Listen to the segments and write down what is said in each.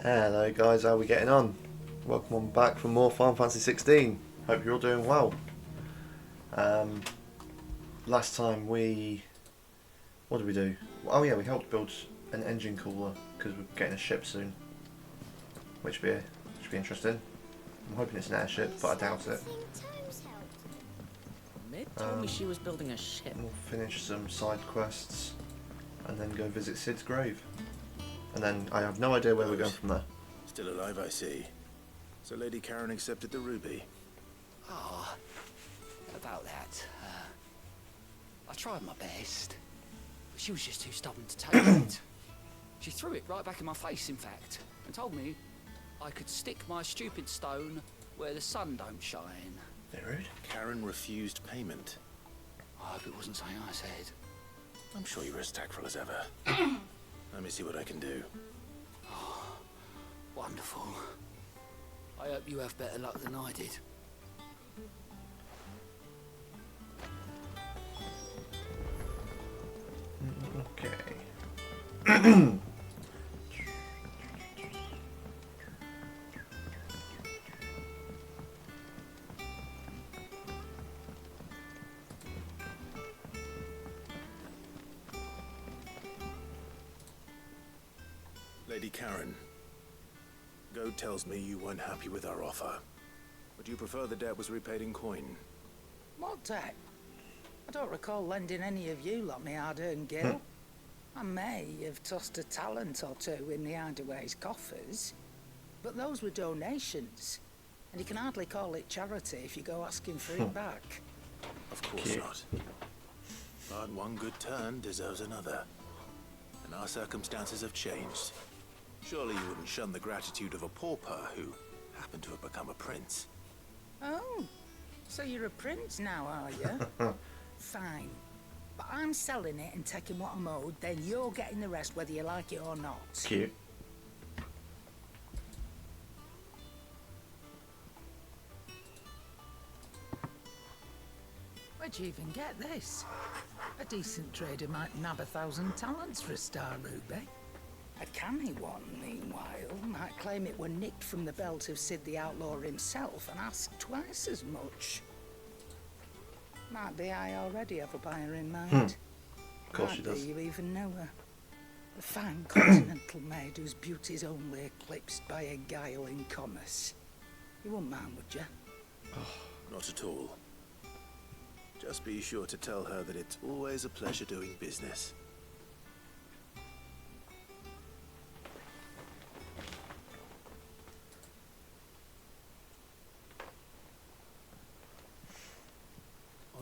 Hello guys, how are we getting on? Welcome on back for more Final Fantasy 16. Hope you're all doing well. Last time what did we do? Oh yeah, we helped build an engine cooler because we're getting a ship soon, which should be interesting. I'm hoping it's an airship, but I doubt it. Mid told me she was building a ship. We'll finish some side quests and then go visit Sid's grave. And then I have no idea where we're going from there. Still alive, I see. So Lady Karen accepted the ruby. Ah, about that. I tried my best, but she was just too stubborn to take it. She threw it right back in my face, in fact, and told me I could stick my stupid stone where the sun don't shine. Very rude. Karen refused payment. I hope it wasn't something I said. I'm sure you were as tactful as ever. Let me see what I can do. Oh, wonderful. I hope you have better luck than I did. Okay. Lady Karen, Goad tells me you weren't happy with our offer. Would you prefer the debt was repaid in coin? What debt? I don't recall lending any of you lot me hard-earned gil. I may have tossed a talent or two in the Hideaway's coffers, but those were donations, and you can hardly call it charity if you go asking for it back. Of course not. But one good turn deserves another. And our circumstances have changed. Surely you wouldn't shun the gratitude of a pauper who happened to have become a prince. Oh, so you're a prince now, are you? Fine. But I'm selling it and taking what I'm owed, then you're getting the rest whether you like it or not. Cute. Where'd you even get this? A decent trader might nab 1,000 talents for a star ruby. A canny one, meanwhile, might claim it were nicked from the belt of Sid the Outlaw himself and ask twice as much. Might be I already have a buyer in mind. Of course she Might be does. you even know her. The fine continental maid whose beauty's only eclipsed by a guile in commerce. You wouldn't mind, would you? Not at all. Just be sure to tell her that it's always a pleasure doing business.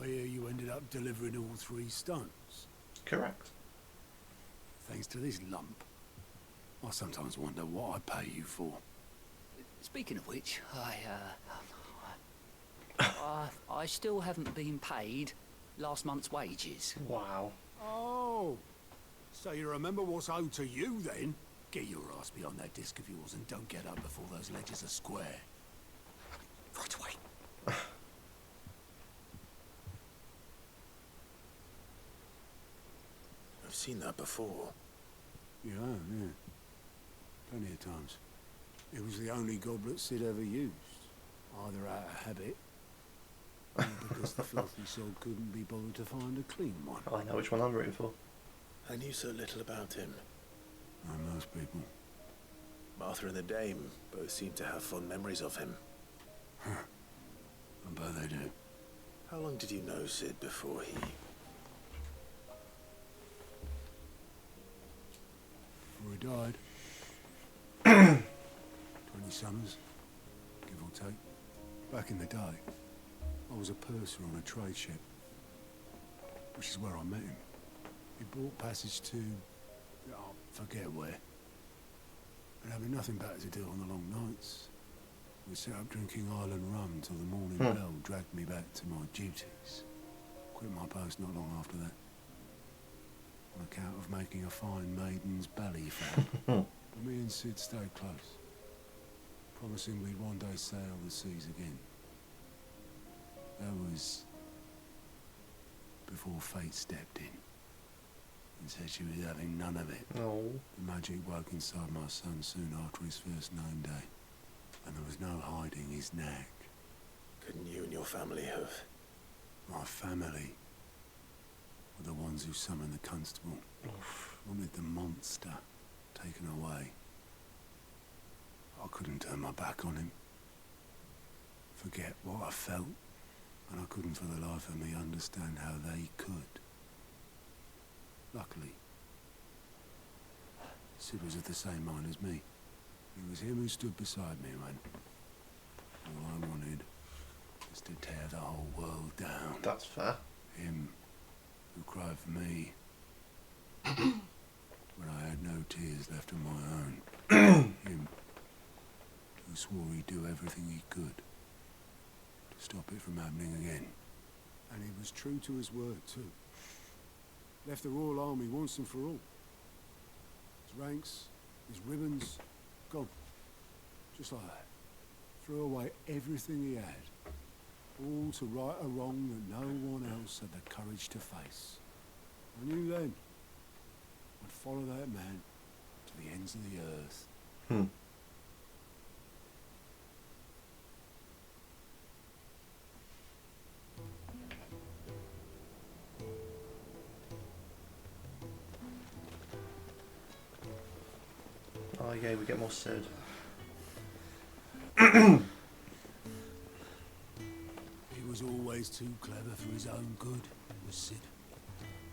I hear you ended up delivering all 3 stones. Correct. Thanks to this lump. I sometimes wonder what I pay you for. Speaking of which, I still haven't been paid last month's wages. Wow. Oh, so you remember what's owed to you then? Get your ass behind that disc of yours and don't get up before those ledgers are square. Right away. I've seen that before. Yeah, yeah. Plenty of times. It was the only goblet Sid ever used. Either out of habit, or because the filthy soul couldn't be bothered to find a clean one. I know which one I'm rooting for. I knew so little about him. And most people. Martha and the Dame both seem to have fond memories of him. I bet they do. How long did you know Sid before he... Before he died. 20 summers, give or take. Back in the day, I was a purser on a trade ship, which is where I met him. He bought passage to... I forget where. And having nothing better to do on the long nights, we set up drinking island rum till the morning bell dragged me back to my duties. Quit my post not long after that. On account of making a fine maiden's belly fat. But me and Sid stayed close, promising we'd one day sail the seas again. That was before fate stepped in. and said she was having none of it. Oh. The magic woke inside my son soon after his first name day, and there was no hiding his knack. Couldn't you and your family have? My family were the ones who summoned the constable. Wanted the monster taken away. I couldn't turn my back on him. Forget what I felt, and I couldn't for the life of me understand how they could. Luckily, Sid was of the same mind as me. It was him who stood beside me when all I wanted was to tear the whole world down. That's fair. Him who cried for me when I had no tears left of my own. Him who swore he'd do everything he could to stop it from happening again. And he was true to his word too. Left the Royal Army once and for all. His ranks, his ribbons, gone. Just like that. Threw away everything he had. All to right a wrong that no one else had the courage to face. I knew then I'd follow that man to the ends of the earth. Oh yeah, we get more Sid. He was always too clever for his own good, was Sid.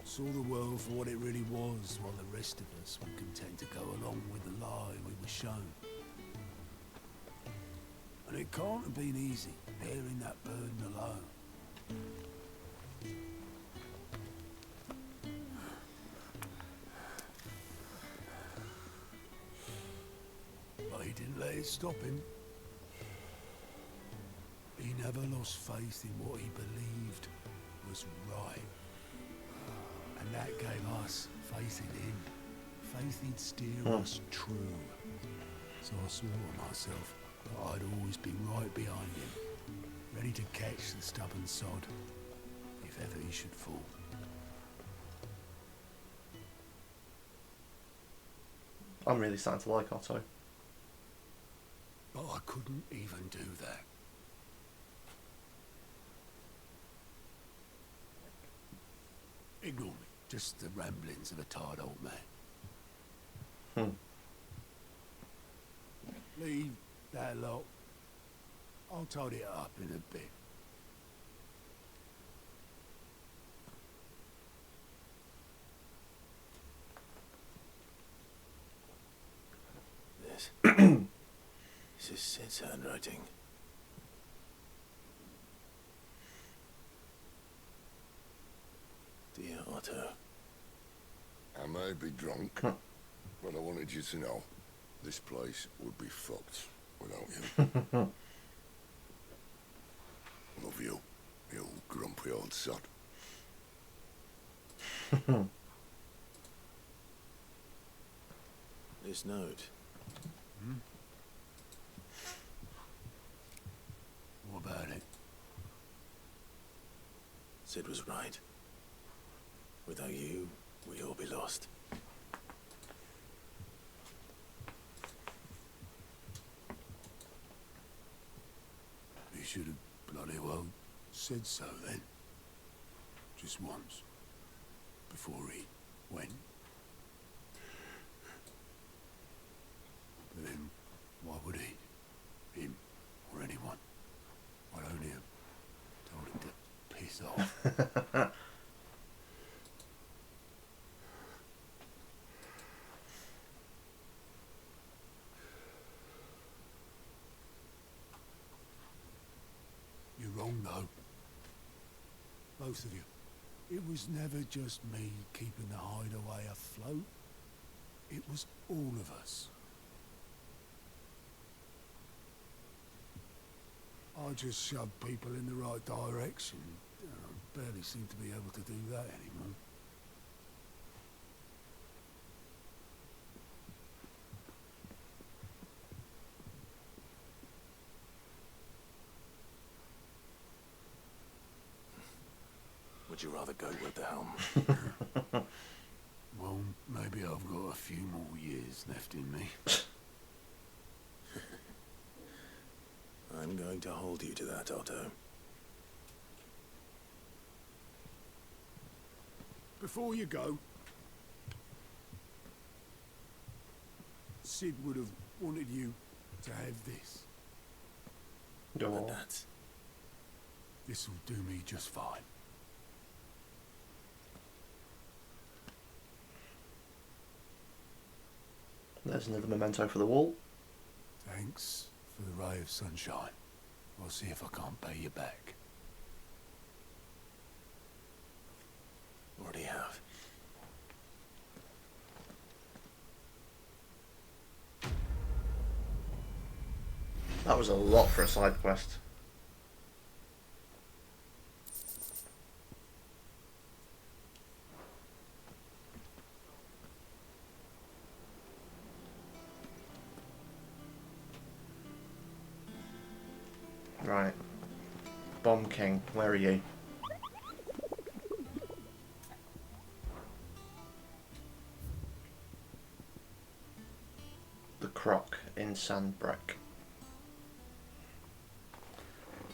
Saw the world for what it really was, while the rest of us were content to go along with the lie we were shown. And it can't have been easy, bearing that burden alone. But he didn't let it stop him. He never lost faith in what he believed was right. And that gave us faith in him. Faith he'd steer us true. So I swore to myself that I'd always be right behind him, ready to catch the stubborn sod, if ever he should fall. I'm really starting to like Otto. But I couldn't even do that. Ignore me. Just the ramblings of a tired old man. Leave that lot. I'll tidy it up in a bit. This is Sid's handwriting. Dear Otto. I may be drunk, but I wanted you to know this place would be fucked without you. Love you, you grumpy old sod. This note. What about it? Sid was right. Without you, we'd all be lost. He should have bloody well said so then. Just once. Before he went. But then, why would he? Him or anyone? I'd only have told him to piss off. You're wrong, though. Both of you. It was never just me keeping the hideaway afloat. It was all of us. I just shoved people in the right direction. I barely seem to be able to do that anymore. Would you rather go with the helm? Well, maybe I've got a few more years left in me. I'm going to hold you to that, Otto. Before you go, Sid would have wanted you to have this. But Oh. This'll do me just fine. There's another memento for the wall. Thanks for the ray of sunshine. I'll see if I can't pay you back. Already have. That was a lot for a side quest. Right. Bomb King, where are you? The Croc in Sandbreak.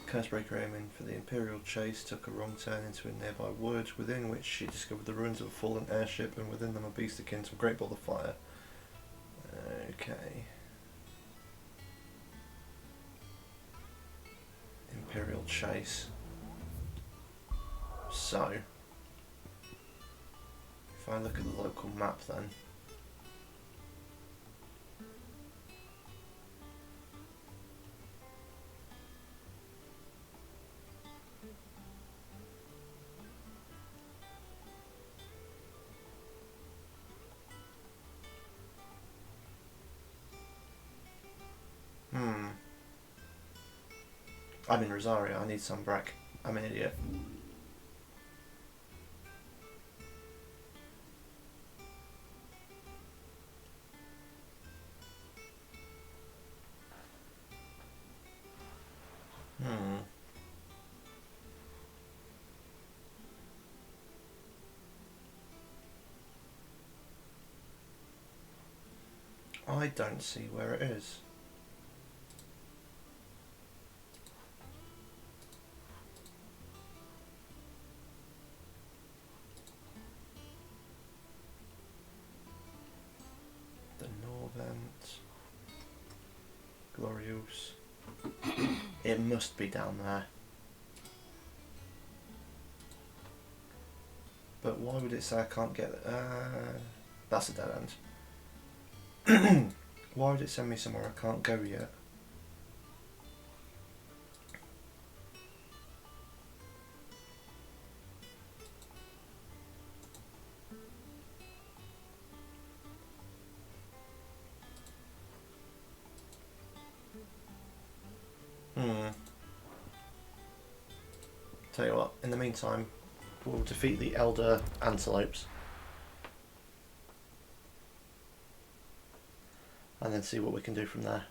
Cursebreaker aiming for the Imperial chase took a wrong turn into a nearby wood, within which she discovered the ruins of a fallen airship and within them a beast akin to a great ball of fire. Okay. Imperial chase. So, if I look at the local map then. I'm in Rosario, I need some Sunbrack. I'm an idiot. I don't see where it is. The Norvent. Glorious. It must be down there. But why would it say I can't get it? That's a dead end. Why would it send me somewhere I can't go yet? Tell you what, in the meantime, we'll defeat the Elder Antelopes. And then see what we can do from there.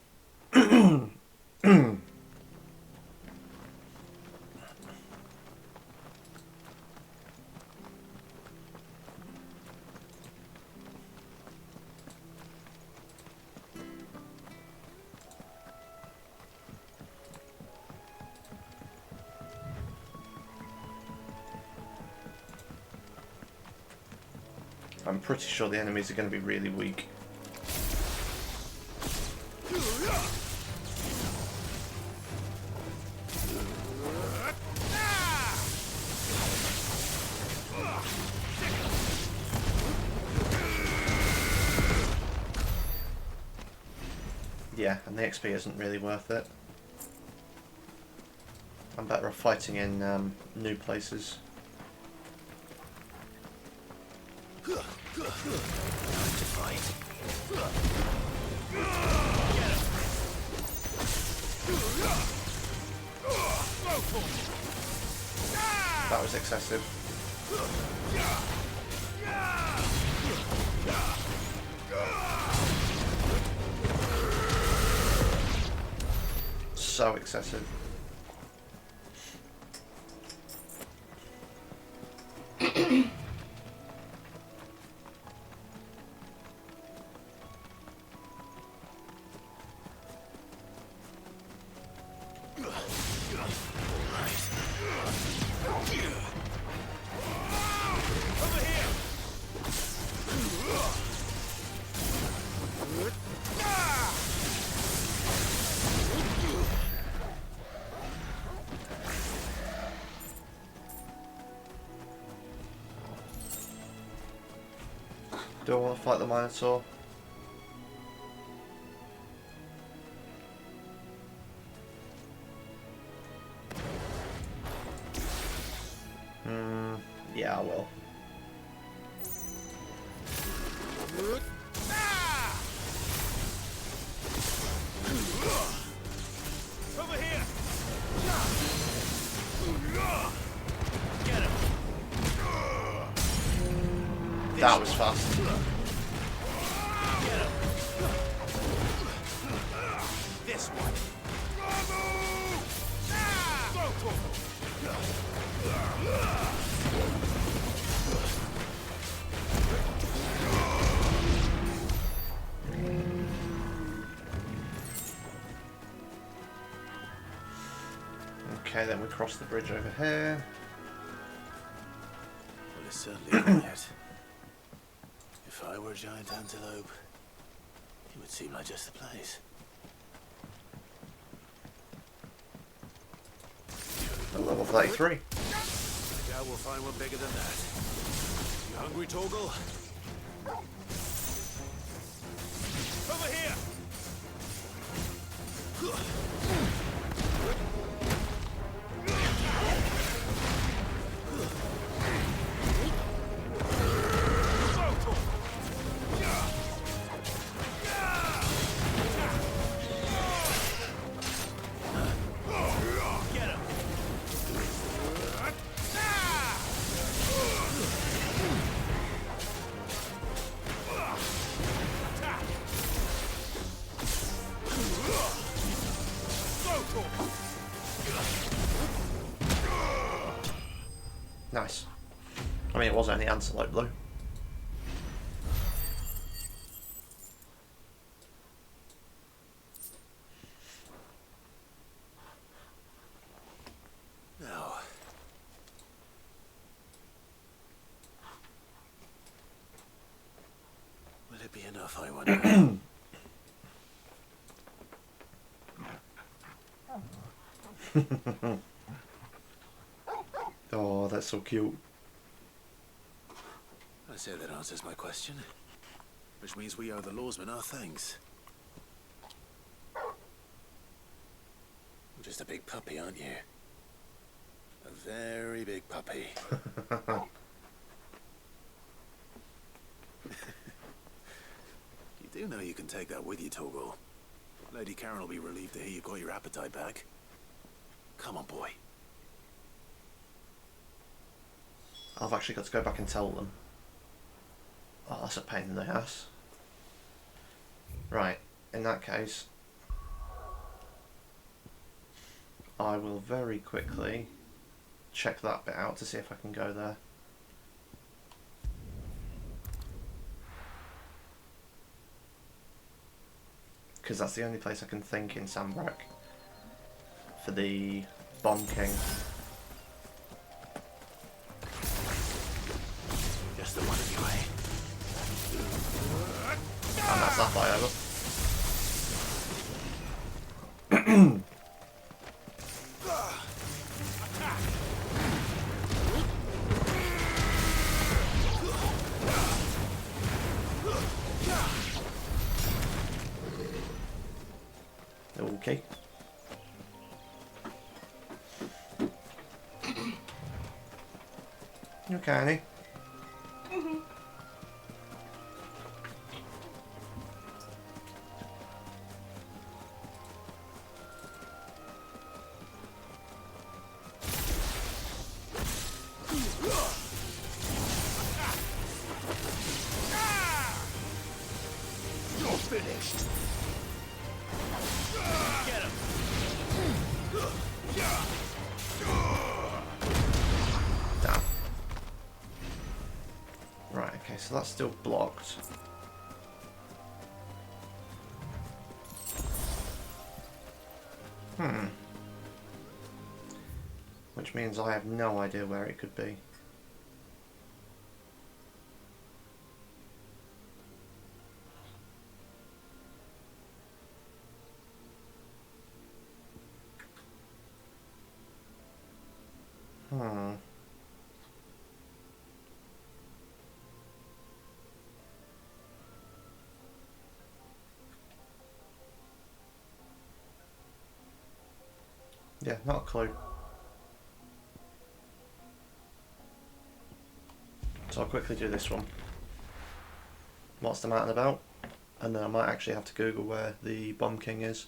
I'm pretty sure the enemies are going to be really weak. Yeah, and the XP isn't really worth it. I'm better off fighting in new places. Time to fight. That was excessive. So excessive. Do I want to fight the Minotaur? Yeah, I will. Over here! Get him! That was fast. Get him! This one! Okay, then we cross the bridge over here. Well, it's certainly quiet. If I were a giant antelope, it would seem like just the place. Level 33. I doubt we'll find one bigger than that. You hungry, Torgal? Over here! Nice. I mean, it was only antelope though. Now, will it be enough, I wonder? Oh, that's so cute. I say that answers my question. Which means we owe the lawsmen our thanks. You're just a big puppy, aren't you? A very big puppy. You do know you can take that with you, Torgal. Lady Karen will be relieved to hear you got your appetite back. Come on, boy. I've actually got to go back and tell them. Oh, that's a pain in the ass. Right, in that case, I will very quickly check that bit out to see if I can go there. Because that's the only place I can think in Sandbrook for the Bomb King. Just the one anyway. And that's that fight over. Okay. You okay, Annie? You're finished. Get him. Damn. Right, okay, so that's still blocked. Which means I have no idea where it could be. Yeah, not a clue. So I'll quickly do this one. What's the mountain about? And then I might actually have to Google where the Bomb King is.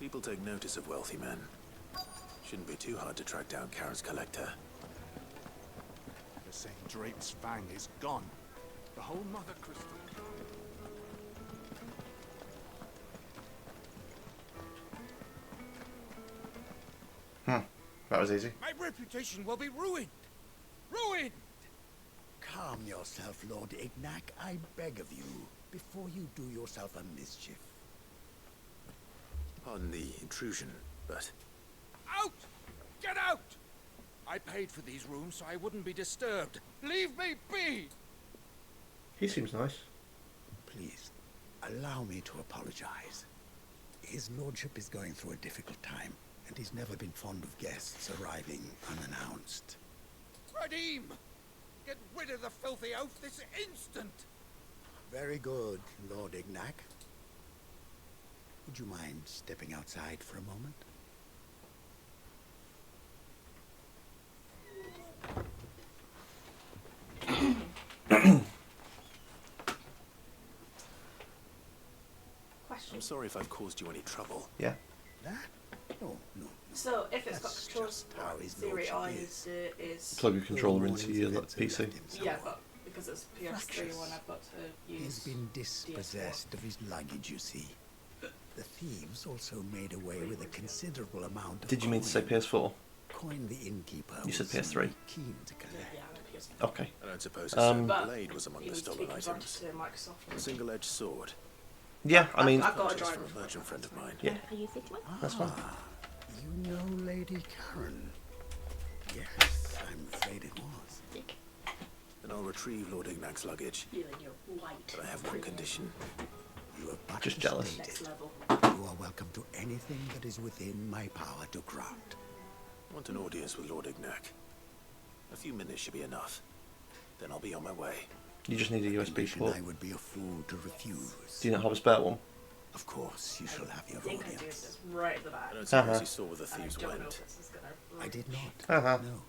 People take notice of wealthy men. Shouldn't be too hard to track down Karen's collector. The St. Drake's Fang is gone. The whole Mother Crystal. That was easy. My reputation will be ruined! Ruined! Calm yourself, Lord Ignac, I beg of you, before you do yourself a mischief. Pardon the intrusion, but Out! Get out! I paid for these rooms so I wouldn't be disturbed. Leave me be! He seems nice. Please, allow me to apologize. His lordship is going through a difficult time, and he's never been fond of guests arriving unannounced. Radim! Get rid of the filthy oaf this instant! Very good, Lord Ignac. Would you mind stepping outside for a moment? Question. I'm sorry if I've caused you any trouble. Yeah. That? No, no. So, if it's got That's controls, just how his theory lordship all I need is. to do is... Plug your controller All into morning's your events have PC. left him Yeah, somewhat but because it's PS3 fractious. one, I've got to use... He's been dispossessed of his luggage, you see. The thieves also made away with a considerable amount of Did you mean to say coin. PS4? Coin the innkeeper You said was PS3. certainly keen to collect. Yeah, I'm a PS4. Okay. I don't suppose a certain But blade was among you the need to be stolen converted items. to Microsoft. A single-edged sword. Yeah, I mean, I've got a Purchased driver. from a merchant friend of mine. yeah, Are you thinking? that's fine. You know Lady Karen? Yes, I'm afraid it was. Then I'll retrieve Lord Ignac's luggage. Feeling your light. But I have one condition. You have but Just to jealous. state Next it. level. You are welcome to anything that is within my power to grant. I want an audience with Lord Ignac. A few minutes should be enough. Then I'll be on my way. You just need a USB Condition port. I would be a fool to refuse. Do you not have a spare one? Of course, you shall have I your think I do. audience. It's right at the back. I don't suppose Uh-huh. you saw where the And I thieves don't know went. if this is gonna... I did not. Uh-huh. No.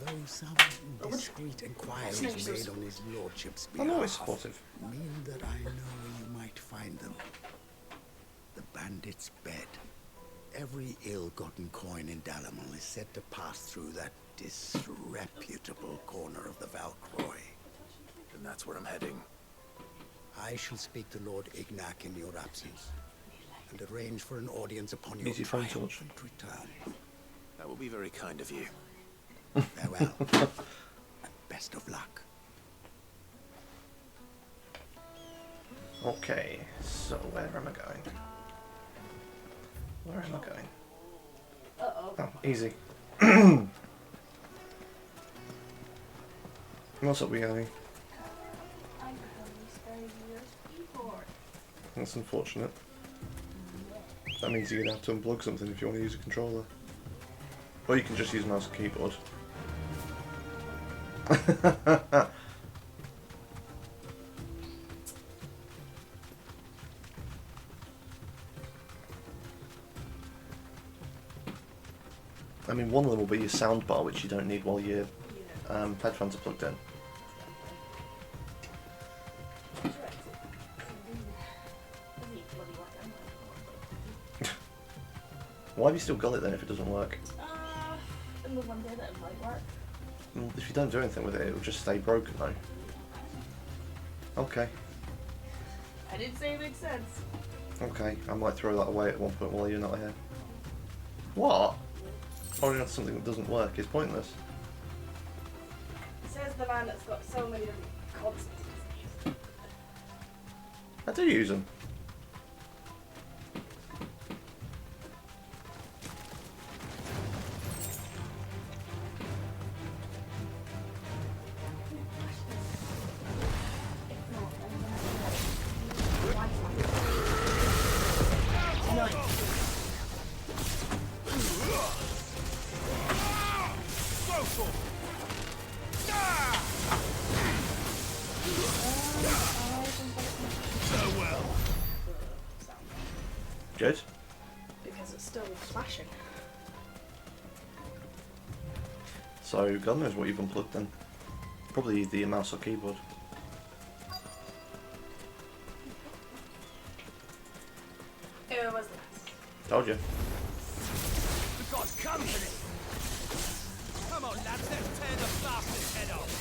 Though some indiscreet inquiries Snakes made on his lordship's I'm always behalf supportive. mean that I know where you might find them. The bandit's bed. Every ill-gotten coin in Dalamon is said to pass through that disreputable corner of the Valcroy. And that's where I'm heading. I shall speak to Lord Ignac in your absence and arrange for an audience upon your Easy phone torch. triumphant return. That will be very kind of you. Farewell, and best of luck. Okay, so where am I going? Where am I going? Uh-oh. Oh, easy. What's up, we going? I can only spare USB port. That's unfortunate. That means you're going to have to unplug something if you want to use a controller. Or you can just use mouse and keyboard. I mean, one of them will be your soundbar, which you don't need while your headphones are plugged in. Why have you still got it then if it doesn't work? In the one day that it might work. Well, if you don't do anything with it, it will just stay broken though. Okay, I didn't say it makes sense. okay, I might throw that away at one point while you're not here. What? Holding on to something that doesn't work is pointless. Says the man that's got so many different concepts. I do use them. Good. because it's still flashing. So, God knows what you've unplugged then. Probably the mouse or keyboard. It was the best. Told you. We've got company! Come on, lads, let's tear the bastard's head off!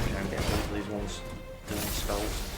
Can't get both of these ones doing spells.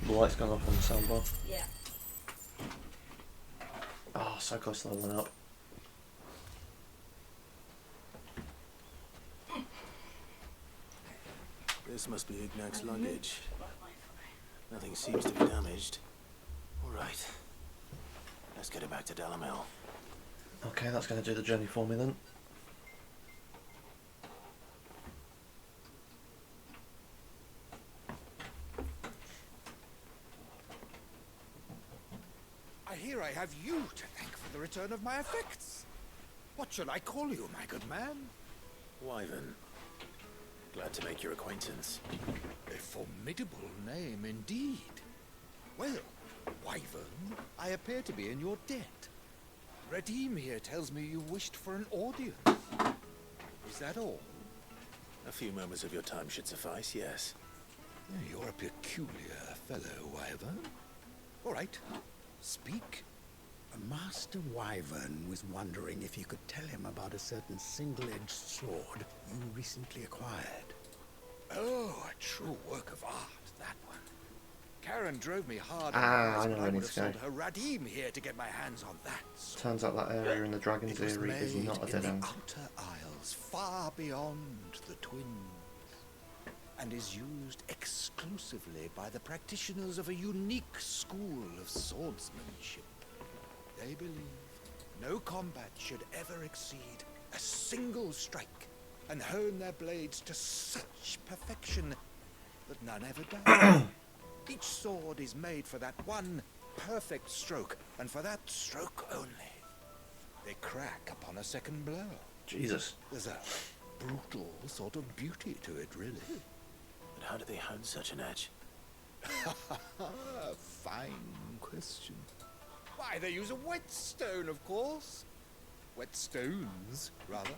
The light's gone off on the soundbar. Yeah. Oh, so close to leveling up. This must be Ignac's luggage. Nothing seems to be damaged. All right. Let's get it back to Dalamel. Okay, that's going to do the journey for me then. I hear I have you to thank for the return of my effects. What should I call you, my good man? Wyvern. Glad to make your acquaintance. A formidable name indeed. Well, Wyvern, I appear to be in your debt. Redeem here tells me you wished for an audience. Is that all? A few moments of your time should suffice, yes. You're a peculiar fellow, Wyvern. All right, speak. Master Wyvern was wondering if you could tell him about a certain single-edged sword you recently acquired. Oh, a true work of art, that one. Karen drove me hard. I know but where I would I need have to go. sold her Radim here to get my hands on that sword. Turns out that area in the Dragon's It was Eyrie is made not a in dead the end. Outer Isles, far beyond the Twins, and is used exclusively by the practitioners of a unique school of swordsmanship. They believe no combat should ever exceed a single strike, and hone their blades to such perfection that none ever die. Each sword is made for that one perfect stroke, and for that stroke only. They crack upon a second blow. Jesus. There's a brutal sort of beauty to it, really. But how do they hone such an edge? Fine question. Why, they use a whetstone, of course. Whetstones, rather.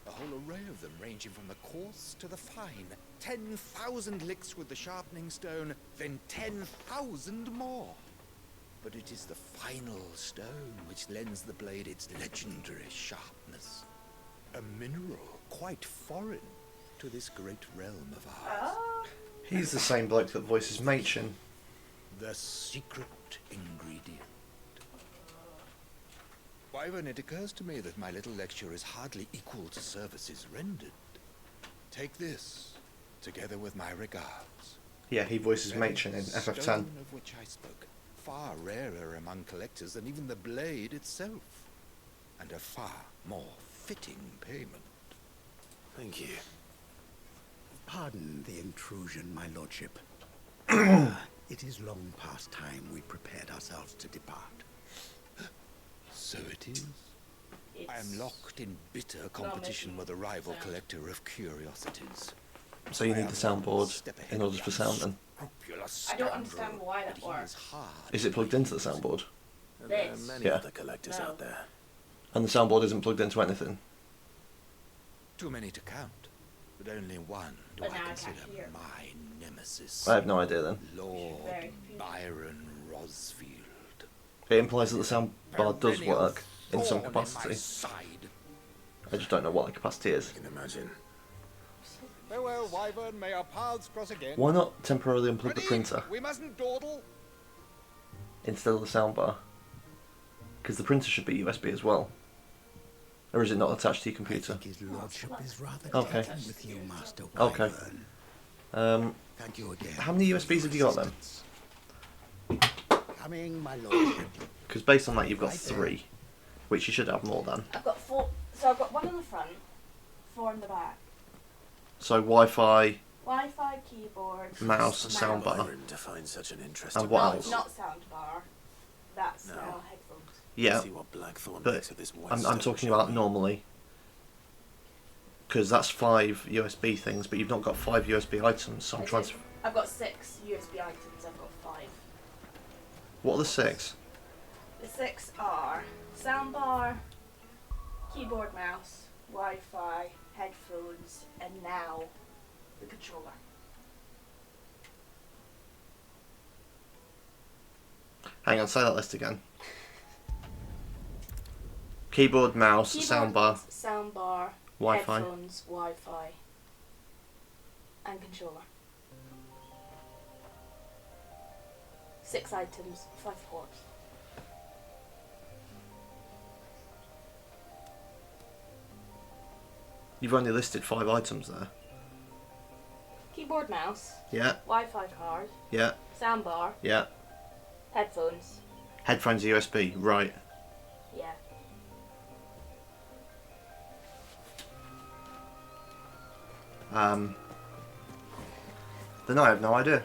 A whole array of them, ranging from the coarse to the fine. 10,000 licks with the sharpening stone, then 10,000 more. But it is the final stone which lends the blade its legendary sharpness. A mineral quite foreign to this great realm of ours. He's the same bloke that voices Machin. The secret ingredient. Wyvern, it occurs to me that my little lecture is hardly equal to services rendered. Take this, together with my regards. Yeah, he voices That Machin in stone FF10. of which I spoke, far rarer among collectors than even the blade itself, and a far more fitting payment. Thank you. Pardon the intrusion, my lordship. It is long past time we prepared ourselves to depart. So it is. I am locked in bitter competition with a rival collector of curiosities. So you need the soundboard in order for sounding. I don't understand why that works. Is it plugged into the soundboard? There are many Yeah. other collectors out there. And the soundboard isn't plugged into anything? Too many to count, but only one do But I now I can't consider hear. my nemesis. I have no idea then. Lord Very confused. Byron Rosfield. It implies that the soundbar does Perennial work in some thorn my capacity. side. I just don't know what the capacity is. I can imagine. Farewell, Wyvern. May our paths cross again. Why not temporarily unplug the printer We mustn't dawdle. instead of the soundbar? Because the printer should be USB as well. Or is it not attached to your I computer? think his lordship is rather Okay. taken with you, Master Okay. Wyvern. Thank you again. How many USBs have you got then? Coming, my lordship. Because based on that you've got 3. Which you should have more than. I've got 4. So I've got 1 in the front, 4 in the back. So Wi-Fi, Wi-Fi, keyboard, mouse, soundbar. Byron to find such an interesting And what not, else? not soundbar. That's No. headphones. Yeah, See what Blackthorn but makes of this I'm talking about normally. Because that's 5 USB things, but you've not got 5 USB items, so I'm trying to... I've got 6 USB items. I've got 5. What are the 6? The 6 are soundbar, keyboard, mouse, Wi-Fi, headphones, and now the controller. Hang on, say that list again. Keyboard, mouse, Keyboard, soundbar, soundbar, Wi-Fi. headphones, Wi-Fi, and controller. 6 items, 5 ports. You've only listed 5 items there. Keyboard, mouse, Yeah, Wi-Fi card, yeah, soundbar, yeah. headphones. Headphones USB, right. Yeah. Then I have no idea.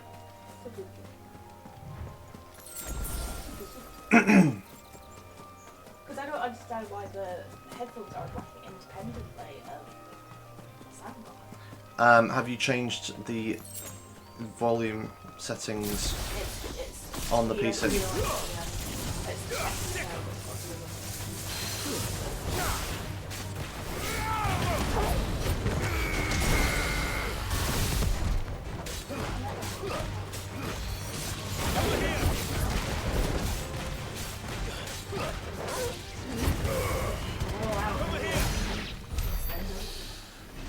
Because I don't understand why the headphones aren't working independently of the soundbar. Have you changed the volume settings? It's On the here, PC. here, yeah.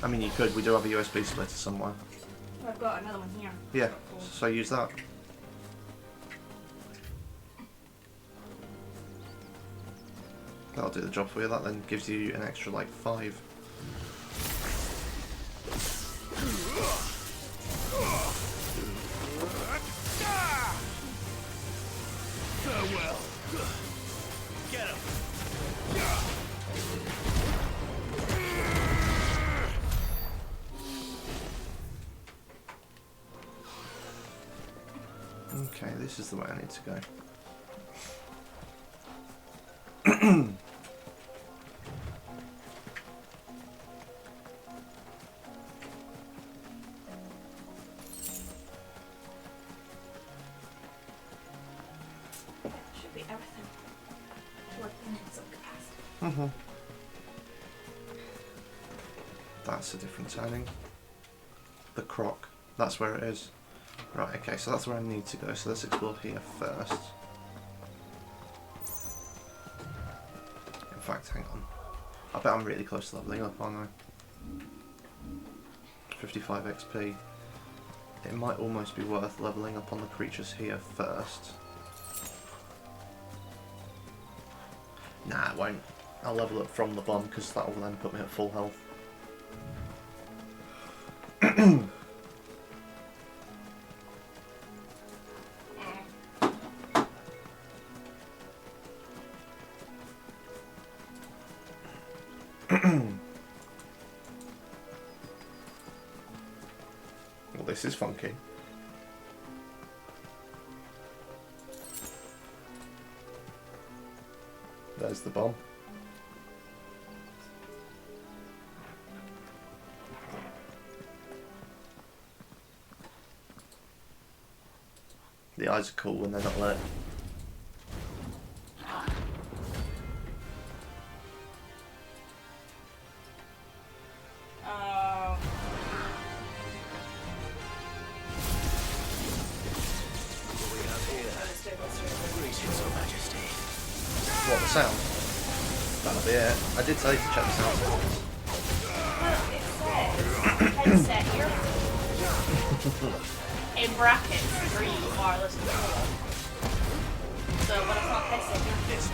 I mean, you could. We do have a USB splitter somewhere. I've got another one here. Yeah, so use that. That'll do the job for you. That then gives you an extra, like, 5. Farewell. Get him. Okay, this is the way I need to go. Should be everything working in some capacity. That's a different turning. The croc. That's where it is. Right, okay, so that's where I need to go. So let's explore here first. In fact, hang on. I bet I'm really close to leveling up, aren't I? 55 XP. It might almost be worth leveling up on the creatures here first. Nah, it won't. I'll level up from the bomb because that will then put me at full health. Well, this is funky. There's the bomb. The eyes are cool when they're not lit. What, the sound? That'll be it. I did say to check the sound settings. Well, it says headset earphones. In brackets, free wireless controller. So when it's not headset earphones,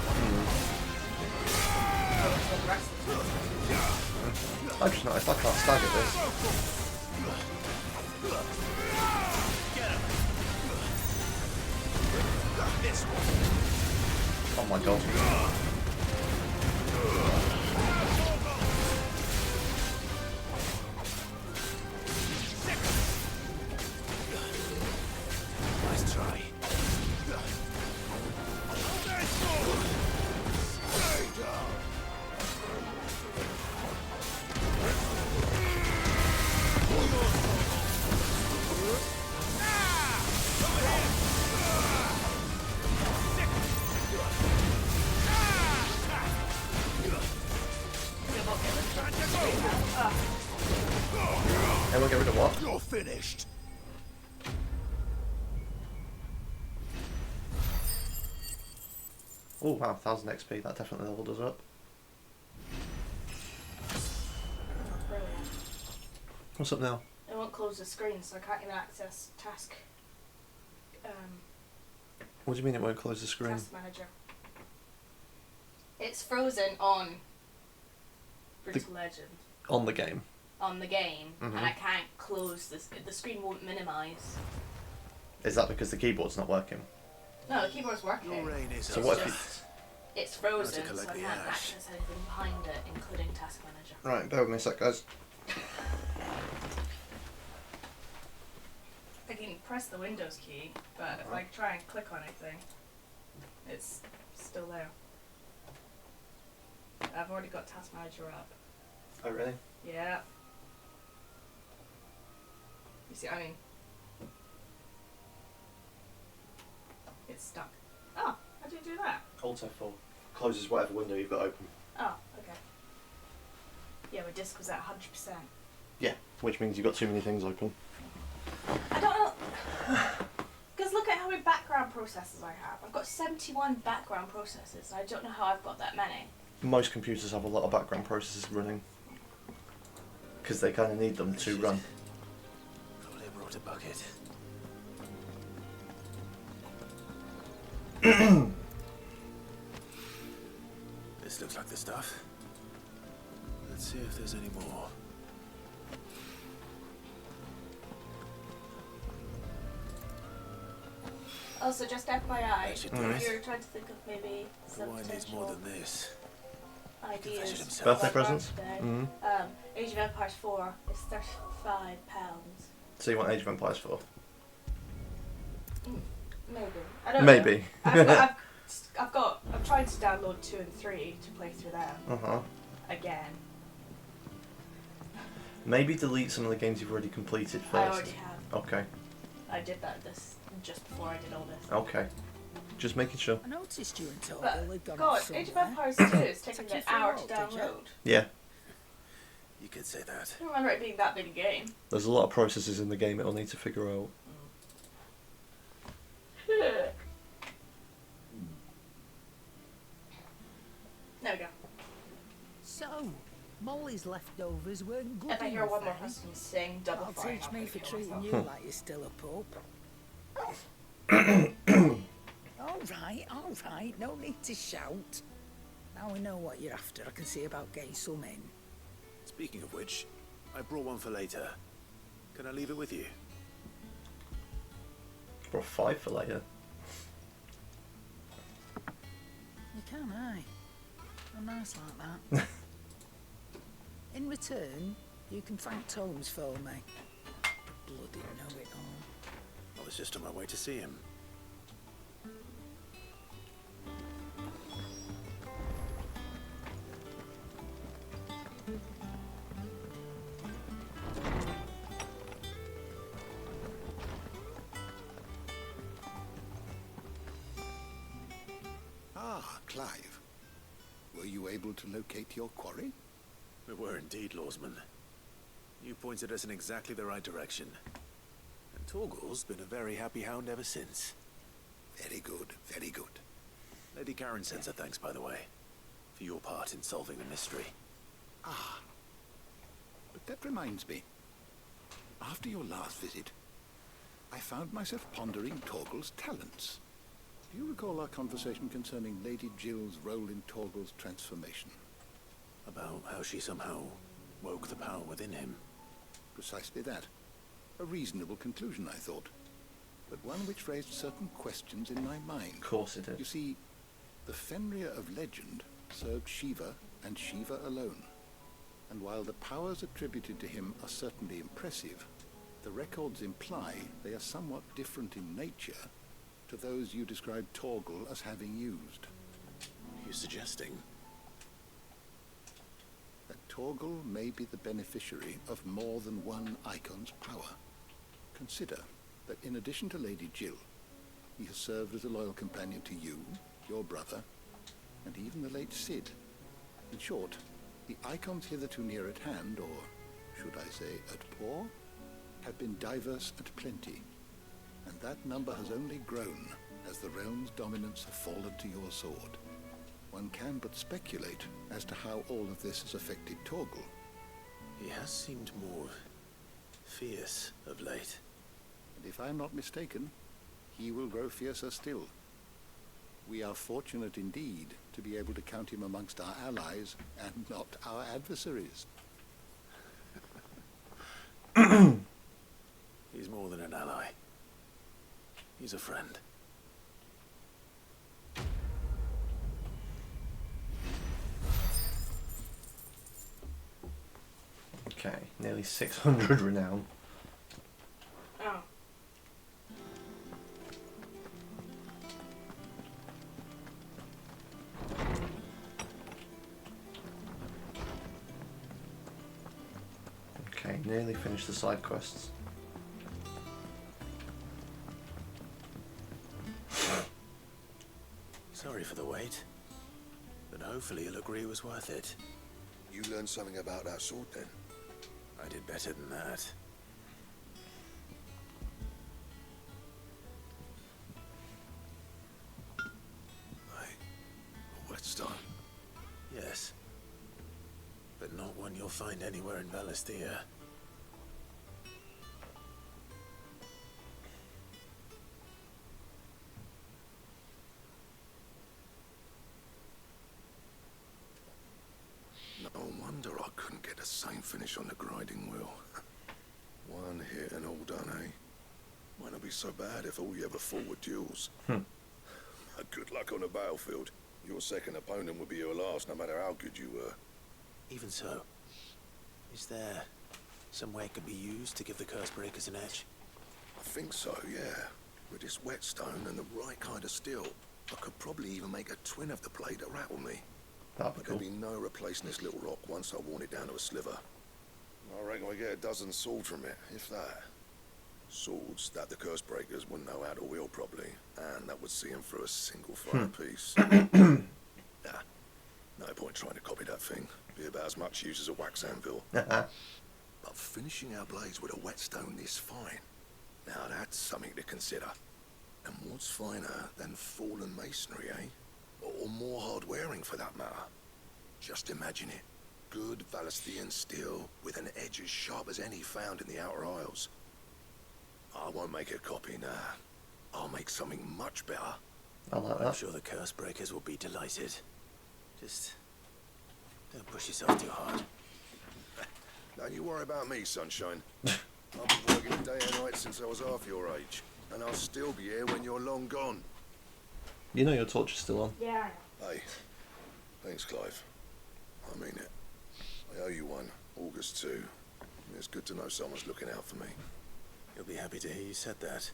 the rest of it. I just noticed I can't stagger this. Oh my god. Nice try. Everyone get rid of what? You're finished. Oh wow, 1000 XP, that definitely leveled us up. Brilliant. What's up now? It won't close the screen, so I can't even access task. What do you mean it won't close the screen? Task manager. It's frozen on Brutal Legend. On the game? On the game, Mhm. and I can't close this. The screen won't minimise. Is that because the keyboard's not working? No, the keyboard's working. Your reign is So over. what if you... It's frozen, so I collect the can't ash. access anything behind it, including task manager. Right, bear with me a sec, guys. I can press the Windows key, but if I try and click on anything, it's still there. I've already got task manager up. Oh really? Yeah. You see, I mean, it's stuck. Oh, how do you do that? Alt F4 closes whatever window you've got open. Oh, okay. Yeah, my disk was at 100%. Yeah, which means you've got too many things open. I don't know. Because look at how many background processes I have. I've got 71 background processes, and I don't know how I've got that many. Most computers have a lot of background processes running. Because they kind of need them to run. Probably brought a bucket. This looks like the stuff. Let's see if there's any more. Also, just FYI, That should if do it. you're trying to think of maybe some Why needs more potential than this? ideas Confession himself. for Birthday my presents? birthday, Mhm. Age of Empires 4 is £35. So you want Age of Empires 4? Maybe. I don't Maybe. know. I'm trying to download 2 and 3 to play through them Uh-huh. again. Maybe delete some of the games you've already completed first. I already have. Okay. I did that just before I did all this. Okay. Just making sure. I noticed you and Toby But, had gone God, off Age of somewhere. Empires 2 is taking Took you an for a hour to walk, did you? download. Yeah. You could say that. I don't remember it being that big a game. There's a lot of processes in the game it'll need to figure out. There we go. So, Molly's leftovers weren't good If I hear enough, one more eh? person sing double That'll fry, teach I'll me take for it treating myself. you like you're still a pope. All right, no need to shout. Now we know what you're after. I can see about getting some in. Speaking of which, I brought one for later. Can I leave it with you? Or 5 for later. You can, aye. I'm nice like that. In return, you can thank Tomes for me. Bloody know-it-all. I was just on my way to see him. Clive, were you able to locate your quarry? We were indeed, Lawsman. You pointed us in exactly the right direction. And Torgal's been a very happy hound ever since. Very good, very good. Lady Karen sends her thanks, by the way, for your part in solving the mystery. Ah, but that reminds me. After your last visit, I found myself pondering Torgal's talents. Do you recall our conversation concerning Lady Jill's role in Torgal's transformation? About how she somehow woke the power within him. Precisely that. A reasonable conclusion, I thought, but one which raised certain questions in my mind. Of course it You is. see, the Fenrir of legend served Shiva and Shiva alone. And while the powers attributed to him are certainly impressive, the records imply they are somewhat different in nature to those you described Torgal as having used. Are you suggesting? That Torgal may be the beneficiary of more than one icon's power. Consider that in addition to Lady Jill, he has served as a loyal companion to you, your brother, and even the late Cid. In short, the icons hitherto near at hand, or should I say at paw, have been diverse and plenty, and that number has only grown as the realm's dominance have fallen to your sword. One can but speculate as to how all of this has affected Torgal. He has seemed more fierce of late. And if I'm not mistaken, he will grow fiercer still. We are fortunate indeed to be able to count him amongst our allies and not our adversaries. He's more than an ally. He's a friend. Okay, nearly 600 renown. Oh. Okay, nearly finished the side quests. Sorry for the wait, but hopefully you'll agree it was worth it. You learned something about that sword then? I did better than that. A whetstone? Yes. But not one you'll find anywhere in Valisthea. No wonder I couldn't get the same finish on the grinding wheel. One hit and all done, eh? Might not be so bad if all you ever fought were duels. Good luck on the battlefield. Your second opponent would be your last, no matter how good you were. Even so, is there some way it could be used to give the curse breakers an edge? I think so, yeah. With this whetstone and the right kind of steel, I could probably even make a twin of the blade that rattled me. That'd be But cool. there'd be no replacing this little rock once I worn it down to a sliver. I reckon we get a dozen swords from it, if that. Swords that the curse breakers wouldn't know how to wield properly, and that would see them through a single fire piece. Nah, no point trying to copy that thing. Be about as much use as a wax anvil. But finishing our blades with a whetstone this fine, now that's something to consider. And what's finer than fallen masonry, eh? Or more hard-wearing, for that matter. Just imagine it. Good Valisthean steel with an edge as sharp as any found in the Outer Isles. I won't make a copy, nah. I'll make something much better. I like I'm that. sure the curse breakers will be delighted. Just don't push yourself too hard. Don't you worry about me, sunshine. I've been working day and night since I was half your age, and I'll still be here when you're long gone. You know your torch is still on. Yeah, I know. Hey, thanks, Clive. I mean it. I owe you one, August too. It's good to know someone's looking out for me. You'll be happy to hear you said that.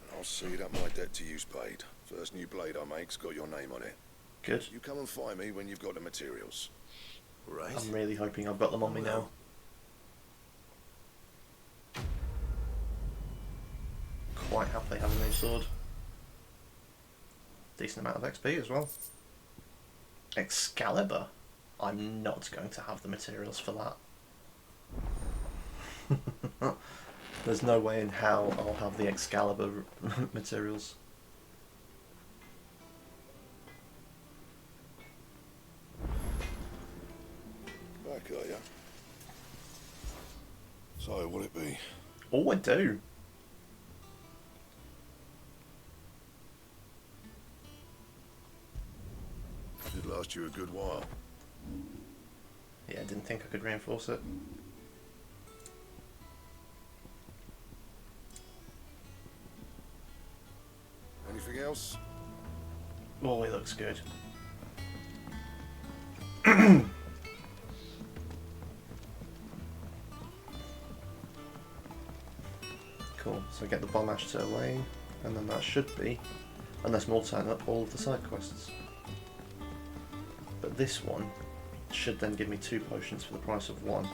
And I'll see that my debt to you's paid. First new blade I make's got your name on it. Good. You come and find me when you've got the materials. Right? I'm really hoping I've got them on me now. Quite happily have a new sword. Decent amount of XP as well. Excalibur. I'm not going to have the materials for that. There's no way in hell I'll have the Excalibur materials. Back, are ya? So, what'll it be? Oh, I do. Did last you a good while. Yeah, I didn't think I could reinforce it. Anything else? Oh, it looks good. Cool, so get the bomb ash to away, and then that should be, unless more turn up, all of the side quests. But this one should then give me 2 potions for the price of 1.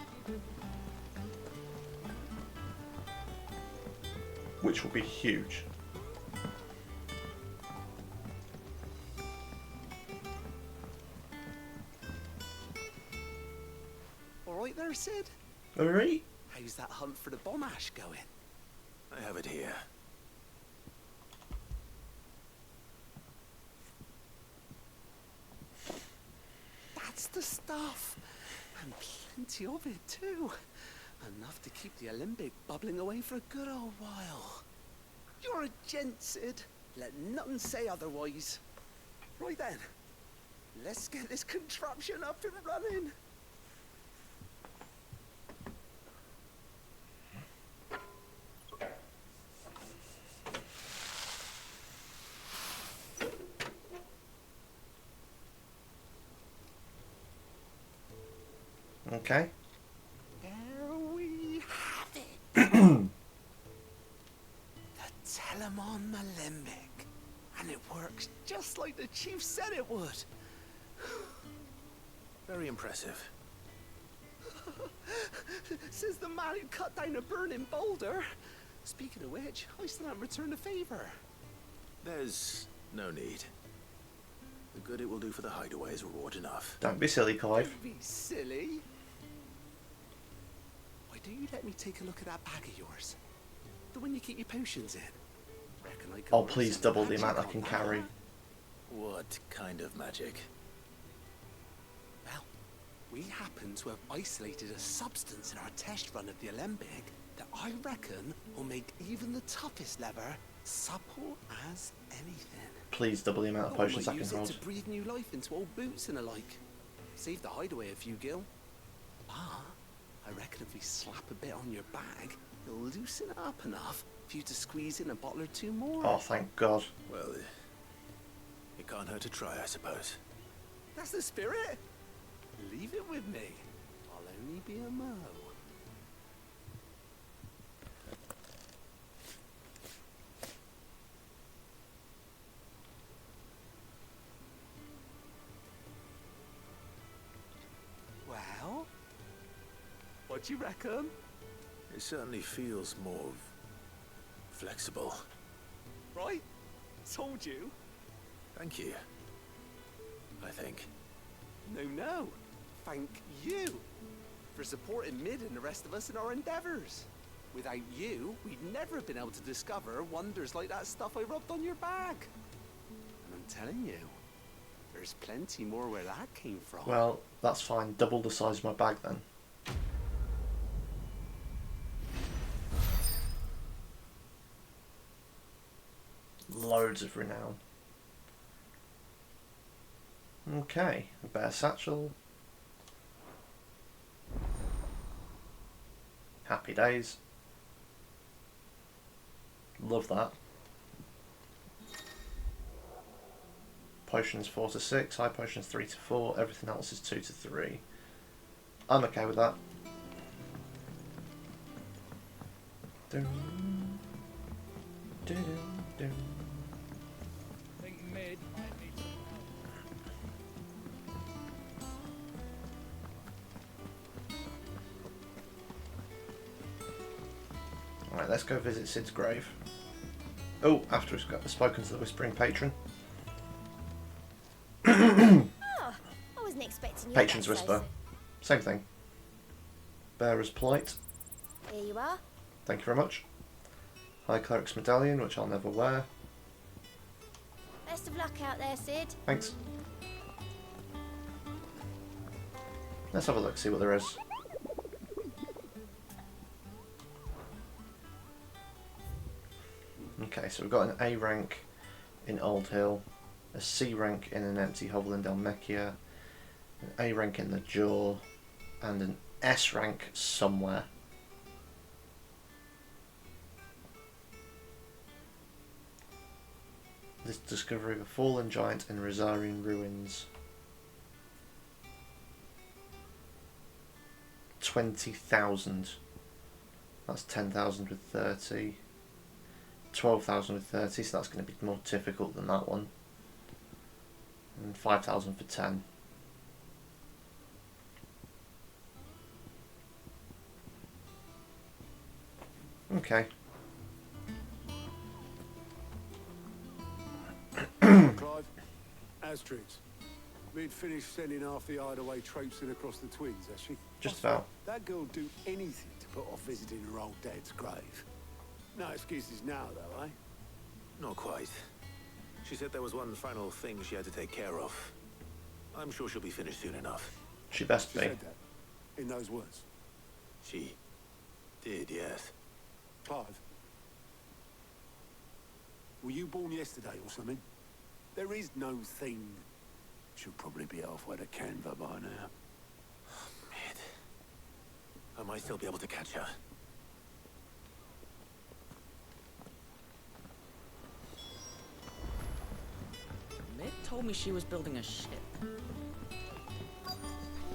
Which will be huge. Alright there, Sid? Alright. How's that hunt for the bomb ash going? I have it here. That's the stuff. And plenty of it too. Enough to keep the Olympic bubbling away for a good old while. You're a gent, Sid. Let nothing say otherwise. Right then. Let's get this contraption up and running. Okay. There we have it. The Telemon Malembic. And it works just like the chief said it would. Very impressive. Says the man who cut down a burning boulder. Speaking of which, I still haven't returned the favor. There's no need. The good it will do for the hideaway is reward enough. Don't be silly, Clive. Don't be silly. Why don't you let me take a look at that bag of yours? The one you keep your potions in. Reckon I can Oh, work please some double the magic amount I on can that. carry. What kind of magic? Well, we happen to have isolated a substance in our test run of the Alembic that I reckon will make even the toughest leather supple as anything. Please double the amount of Thought we potions I might can use it hold. to breathe new life into old boots and the like. Save the hideaway a few gil. But I reckon if we slap a bit on your bag, it'll loosen it up enough for you to squeeze in a bottle or 2 more. Oh, thank God. Well, it can't hurt to try, I suppose. That's the spirit. Leave it with me. I'll only be a mo. Well, what do you reckon? It certainly feels more flexible. Right? Told you. Thank you. I think. No. Thank you for supporting Mid and the rest of us in our endeavors. Without you, we'd never have been able to discover wonders like that stuff I rubbed on your bag. And I'm telling you, there's plenty more where that came from. Well, that's fine. Double the size of my bag then. Loads of renown. Okay, a bear satchel. Happy days. Love that. Potions 4 to 6, high potions 3 to 4, everything else is 2 to 3. I'm okay with that. Dun, dun, dun, dun. Think Mid might need some help. Alright, let's go visit Sid's grave. Oh, after he's spoken to the Whispering Patron. Patron's Whisper. Same thing. Bearer's Plight. Here you are. Thank you very much. High Cleric's Medallion, which I'll never wear. Best of luck out there, Sid. Thanks. Let's have a look, see what there is. Okay, so we've got an A rank in Old Hill, a C rank in an empty hovel in Dalmechia, an A rank in the Jaw, and an S rank somewhere. This discovery of a fallen giant in Rosarian ruins. 20,000. That's 10,000 with 30. 12,000 with 30, so that's going to be more difficult than that one. And 5,000 for 10. Okay. Clive, Asterix. We'd finished sending half the hideaway traipsing across the twins, has she? Just about. That girl do anything to put off visiting her old dad's grave. No excuses now, though, eh? Not quite. She said there was one final thing she had to take care of. I'm sure she'll be finished soon enough. She best She be. said that, in those words. She did, yes. Clive, were you born yesterday or something? There is no thing. She'll probably be halfway to Canva by now. Mid. I might still be able to catch her. Mid told me she was building a ship.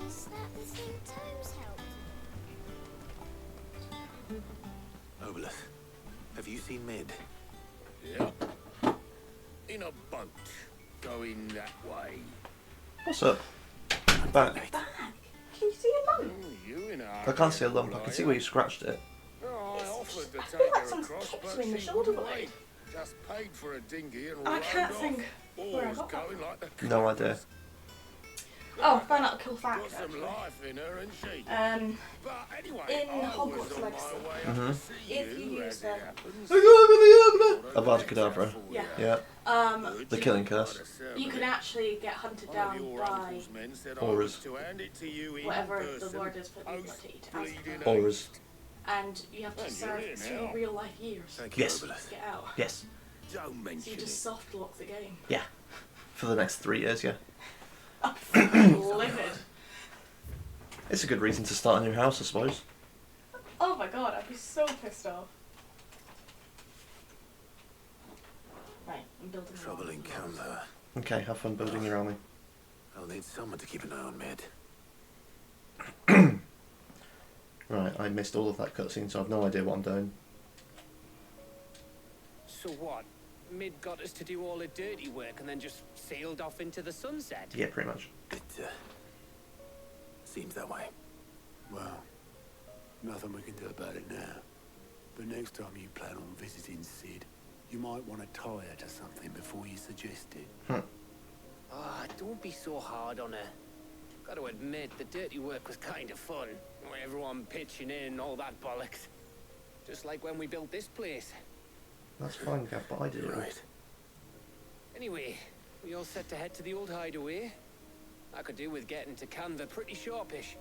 Is that the thing Tomes helped? Obelith, have you seen Mid? Yep. In a boat. Going that way. What's up? I'm back. Can you see a lump? You in a I can't see a lump, I can see where you scratched it. Oh, I offered to I feel take like her someone's across, kicked but you in the she shoulder wouldn't blade. wait. Just paid for a dinghy and I rowed can't off. think where I Oars got that. going like the No idea. Oh, found out a cool got fact some actually. life in her, and she. But anyway, in I Hogwarts was on my Legacy, way up to see if you use as the it happens. Avada Kedavra. Yeah. Yeah. The Killing Curse. You can actually get hunted down by Auras. whatever the word is for the ability to ask. Auras. And you have to serve 2 real life years Yes. to get out. Yes. Don't So mention you just soft lock the game. Yeah. For the next 3 years, yeah. Livid. It's a good reason to start a new house, I suppose. Oh my god, I'd be so pissed off. Right, I'm building a Trouble in Canva. Okay, have fun building your army. I'll need someone to keep an eye on Mid. Right, I missed all of that cutscene, so I've no idea what I'm doing. So what? Mid got us to do all the dirty work and then just sailed off into the sunset? Yeah, pretty much. It seems that way. Well, nothing we can do about it now. But next time you plan on visiting Sid, you might want to tie her to something before you suggest it. Ah, don't be so hard on her. Got to admit, the dirty work was kind of fun. Everyone pitching in, all that bollocks. Just like when we built this place. That's fine, Gav, but I did it. Right. Anyway, we all set to head to the old hideaway. I could do with getting to Canva pretty sharpish.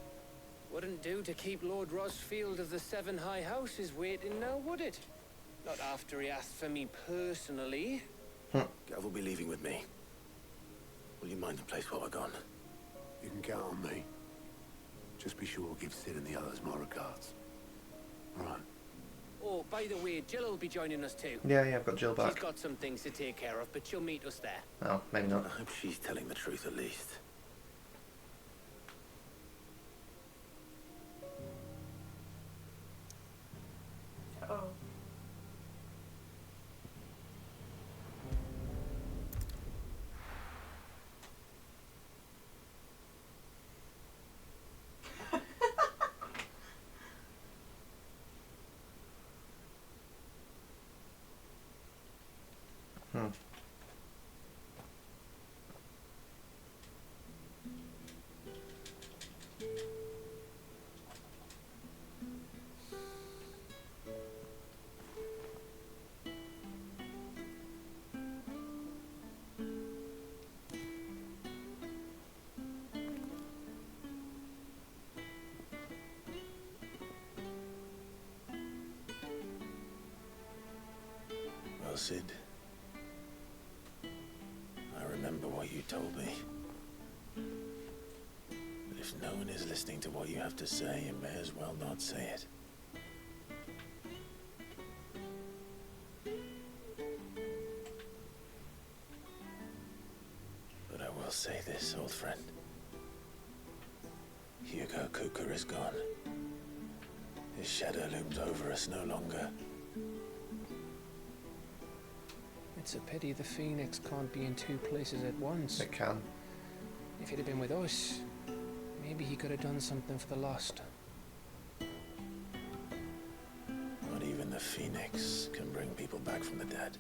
Wouldn't do to keep Lord Rosfield of the Seven High Houses waiting now, would it? Not after he asked for me personally. Gav will be leaving with me. Will you mind the place while we're gone? You can count on me. Just be sure to give Sid and the others my regards. Right. Oh, by the way, Jill will be joining us too. Yeah, I've got Jill She's back. got some things to take care of, but she'll meet us there. Oh, maybe not. I hope she's telling the truth at least. Oh. well, Sid. I remember what you told me. But if no one is listening to what you have to say, you may as well not say it. But I will say this, old friend. Hugo Cooker is gone. His shadow looms over us no longer. It's a pity the Phoenix can't be in two places at once. It can. If he'd have been with us, maybe he could have done something for the lost. Not even the Phoenix can bring people back from the dead.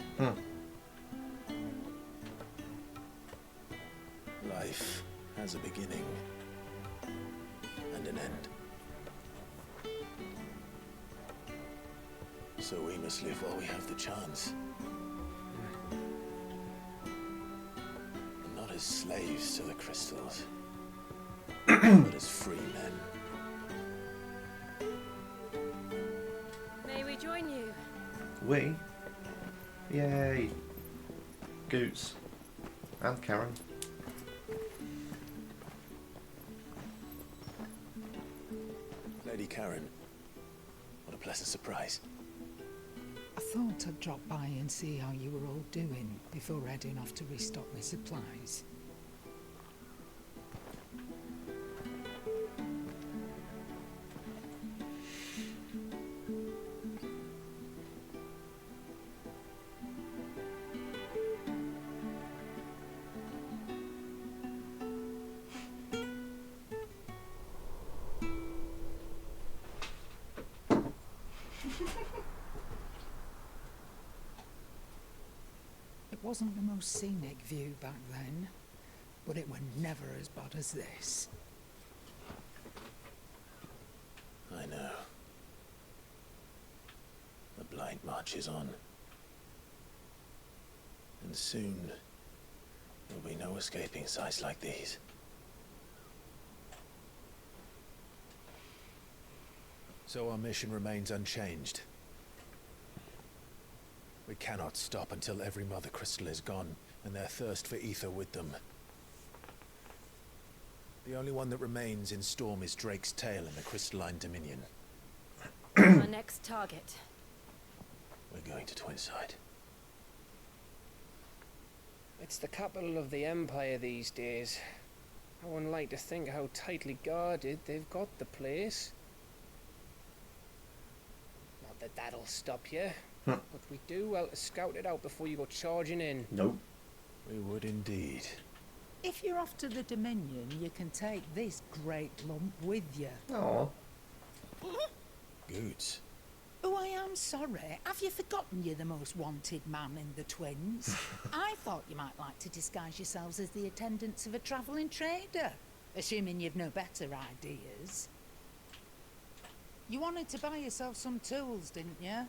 Life has a beginning and an end. So we must live while we have the chance. Not as slaves to the crystals, but as free men. May we join you? We? Yay. Goots. And Karen. Lady Karen, what a pleasant surprise. I thought I'd drop by and see how you were all doing before heading off to restock my supplies. It wasn't the most scenic view back then, but it were never as bad as this. I know. The blight marches on. And soon, there'll be no escaping sights like these. So our mission remains unchanged. We cannot stop until every Mother Crystal is gone, and their thirst for ether with them. The only one that remains in Storm is Drake's tail in the Crystalline Dominion. Our next target. We're going to Twinside. It's the capital of the Empire these days. I wouldn't like to think how tightly guarded they've got the place. Not that that'll stop you. But we do well to scout it out before you go charging in. Nope. We would indeed. If you're off to the Dominion, you can take this great lump with you. Aww. Goods. Oh, I am sorry. Have you forgotten you're the most wanted man in the Twins? I thought you might like to disguise yourselves as the attendants of a travelling trader, assuming you've no better ideas. You wanted to buy yourself some tools, didn't you?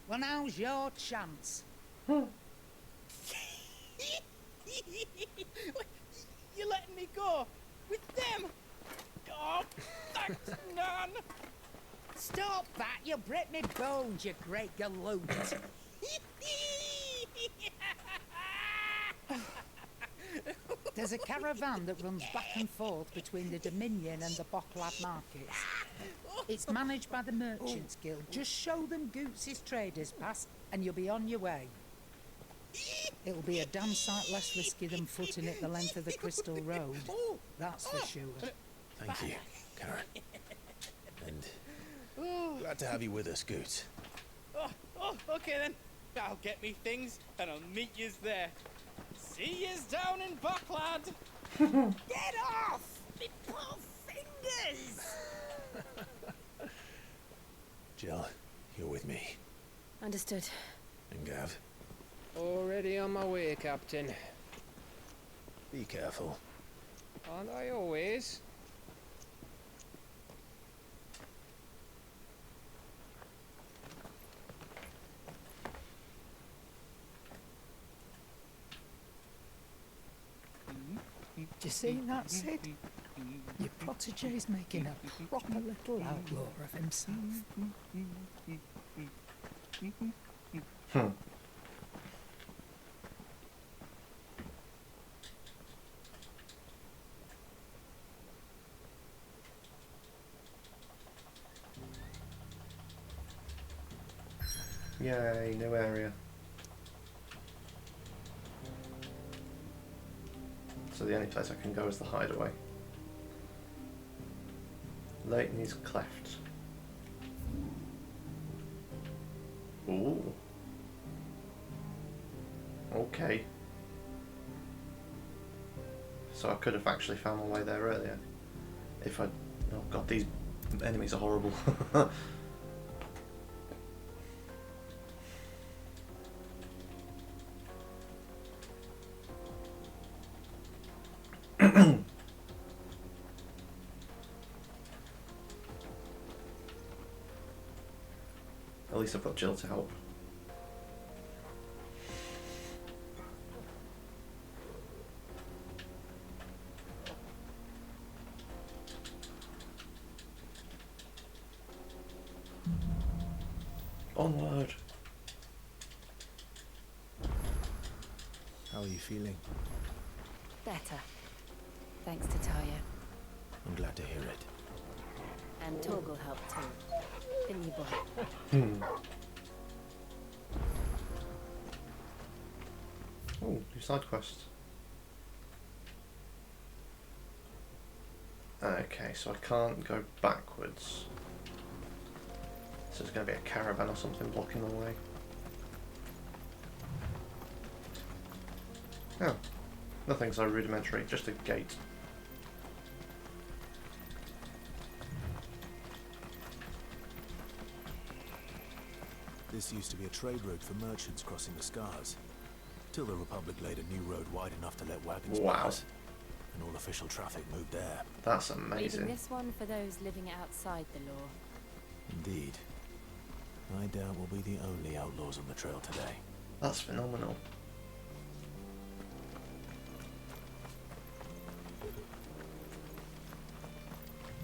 Well, now's your chance. You're letting me go with them? Oh, thanks, Nan. Stop that! You'll break me bones, you great galoot. There's a caravan that runs back and forth between the Dominion and the Bocklad markets. It's managed by the Merchants Guild. Just show them Goots' traders pass and you'll be on your way. It'll be a damn sight less risky than footing it the length of the Crystal Road. That's for sure. Thank you, Karen. And glad to have you with us, Goots. Oh, okay then. I'll get me things and I'll meet yous there. See yous down in Bocklad. Get off! Me poor fingers! Jill, you're with me. Understood. And Gav, Already on my way, Captain. be careful. Aren't I always? Do you see that, Sid? Your protege's making a proper little outlaw of himself. Yay, new area. So the only place I can go is the hideaway. Leighton's Cleft. Ooh. Okay. So I could have actually found my way there earlier. If I... Oh god, these enemies are horrible. At least I've got Jill to help. Onward. How are you feeling? Better. Thanks to Talia. I'm glad to hear it. And Torgal helped too. Didn't you, boy? Oh, new side quest. Okay, so I can't go backwards. So there's going to be a caravan or something blocking the way. Oh, nothing so rudimentary, just a gate. This used to be a trade route for merchants crossing the Scars, till the Republic laid a new road wide enough to let wagons pass, and all official traffic moved there. That's amazing. Leaving this one for those living outside the law. Indeed. I doubt we'll be the only outlaws on the trail today. That's phenomenal.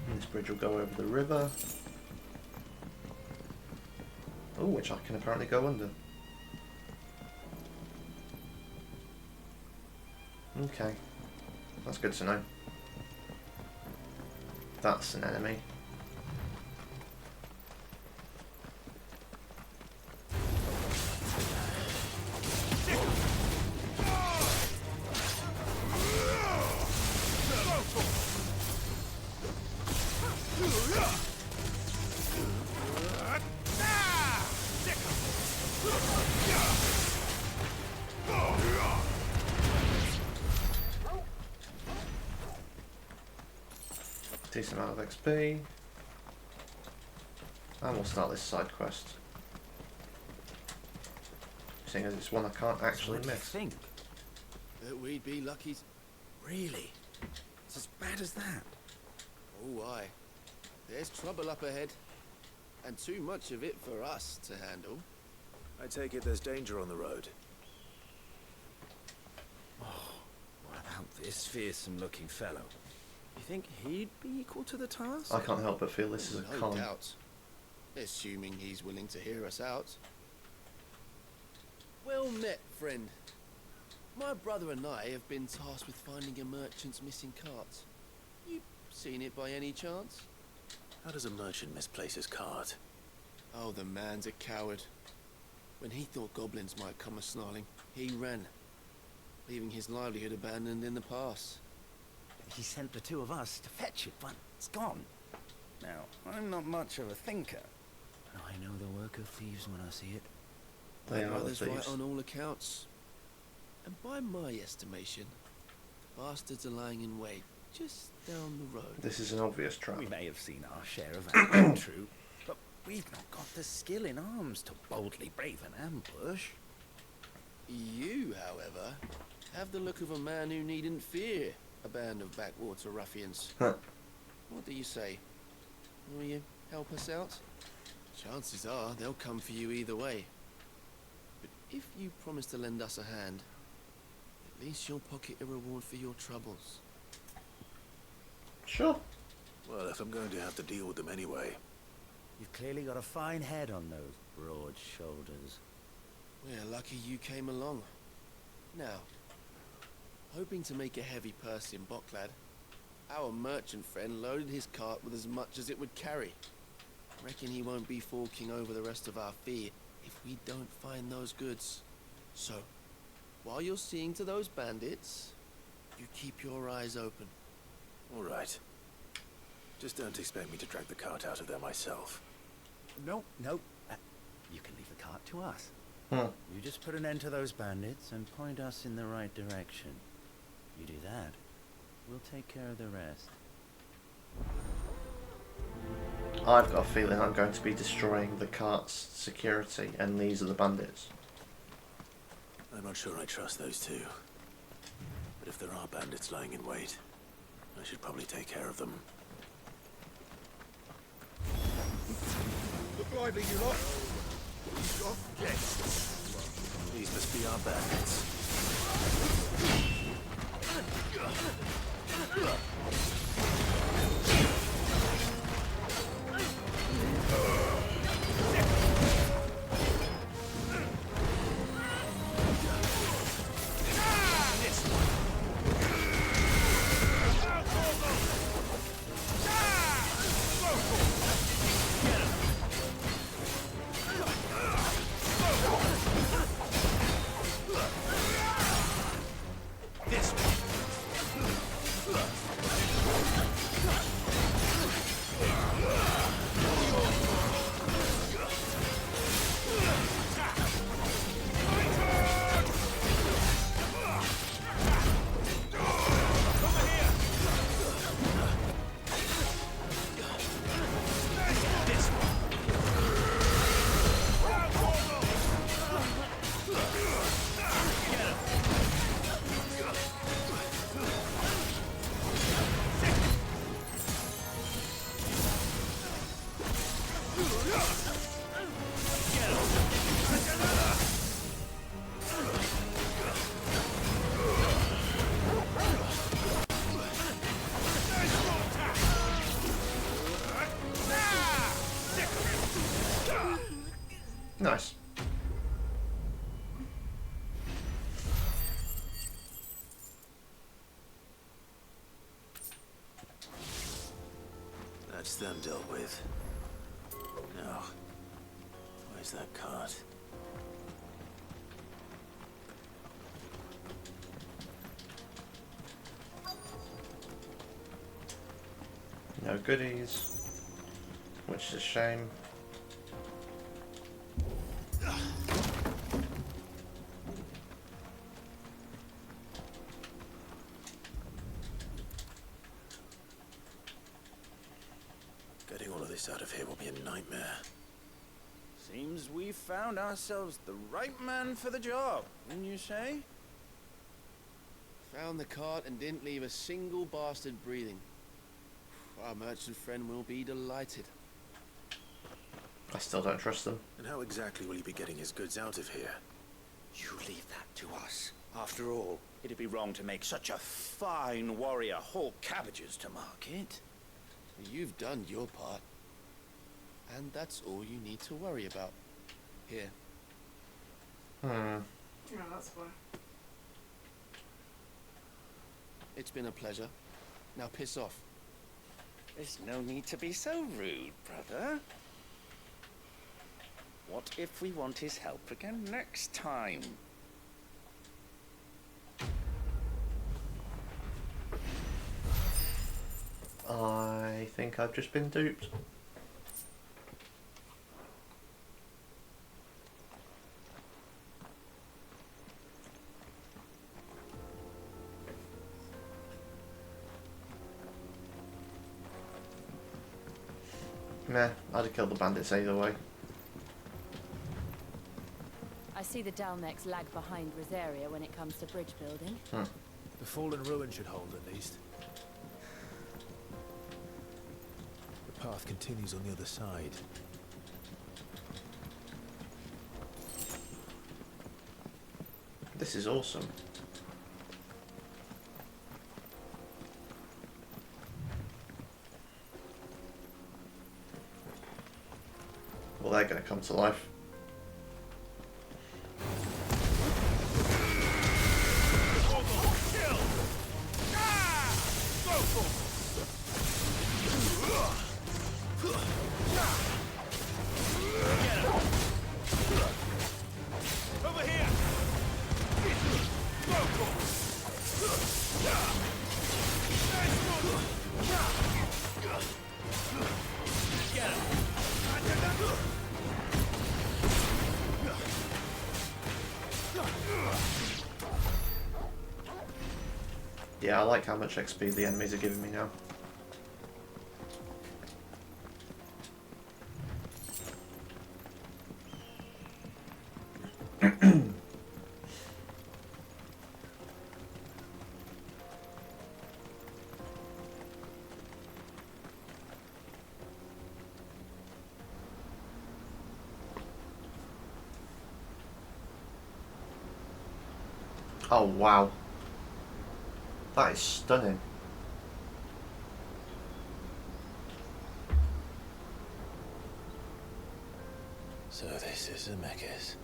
And this bridge will go over the river. Oh, which I can apparently go under. Okay. That's good to know. That's an enemy. Decent amount of XP. And we'll start this side quest. Seeing as it's one I can't actually What do you miss. think? That we'd be lucky. Really? It's as bad as that? Oh, aye. There's trouble up ahead. And too much of it for us to handle. I take it there's danger on the road. What about this fearsome-looking fellow? You think he'd be equal to the task? I can't help but feel this is a No con. doubt. Assuming he's willing to hear us out. Well met, friend. My brother and I have been tasked with finding a merchant's missing cart. You seen it by any chance? How does a merchant misplace his cart? Oh, the man's a coward. When he thought goblins might come a-snarling, he ran, leaving his livelihood abandoned in the pass. He sent the two of us to fetch it, but it's gone. Now, I'm not much of a thinker, but I know the work of thieves when I see it. They My are the brother's right thieves. on all accounts. And by my estimation, the bastards are lying in wait just down the road. This is an obvious trap. We may have seen our share of that, true, but we've not got the skill in arms to boldly brave an ambush. You, however, have the look of a man who needn't fear a band of backwater ruffians. Huh. What do you say? Will you help us out? Chances are they'll come for you either way. But if you promise to lend us a hand, at least you'll pocket a reward for your troubles. Sure. Well, if I'm going to have to deal with them anyway. You've clearly got a fine head on those broad shoulders. We're lucky you came along. Now, hoping to make a heavy purse in Bocklad, our merchant friend loaded his cart with as much as it would carry. Reckon he won't be forking over the rest of our fee if we don't find those goods. So, while you're seeing to those bandits, you keep your eyes open. All right. Just don't expect me to drag the cart out of there myself. No. You can leave the cart to us. Hmm. You just put an end to those bandits and point us in the right direction. You do that, we'll take care of the rest. I've got a feeling I'm going to be destroying the cart's security, and these are the bandits. I'm not sure I trust those two. But if there are bandits lying in wait, I should probably take care of them. Look lively, you lot. Got guests. These must be our bandits. Nice. That's them dealt with. Now, where's that cart? No goodies, which is a shame. Getting all of this out of here will be a nightmare. Seems we found ourselves the right man for the job, wouldn't you say? Found the cart and didn't leave a single bastard breathing. Our merchant friend will be delighted. I still don't trust them. And how exactly will he be getting his goods out of here? You leave that to us. After all, it'd be wrong to make such a fine warrior haul cabbages to market. You've done your part. And that's all you need to worry about. Here. Hmm. Yeah, that's fine. It's been a pleasure. Now piss off. There's no need to be so rude, brother. What if we want his help again next time? I think I've just been duped. Nah, I'd have killed the bandits either way. I see the Dalmex lag behind Rosaria when it comes to bridge building. The fallen ruin should hold at least. The path continues on the other side. This is awesome. Well, they're going to come to life. Yeah, I like how much XP the enemies are giving me now. Oh wow, that is stunning. So this is Zemeckis.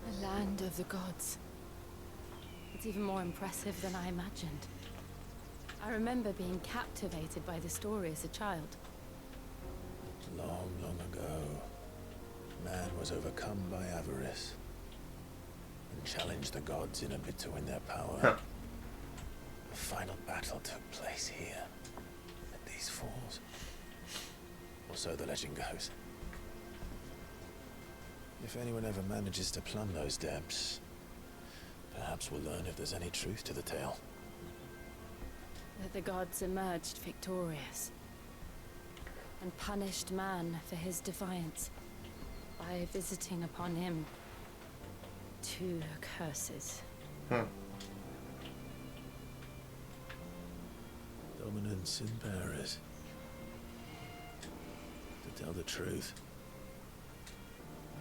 The land of the gods. It's even more impressive than I imagined. I remember being captivated by the story as a child. Long, long ago, man was overcome by avarice and challenged the gods in a bid to win their power. Huh. The final battle took place here, at these falls. Or so the legend goes. If anyone ever manages to plumb those depths, perhaps we'll learn if there's any truth to the tale. That the gods emerged victorious and punished man for his defiance by visiting upon him 2 curses. Dominance in Paris. To tell the truth,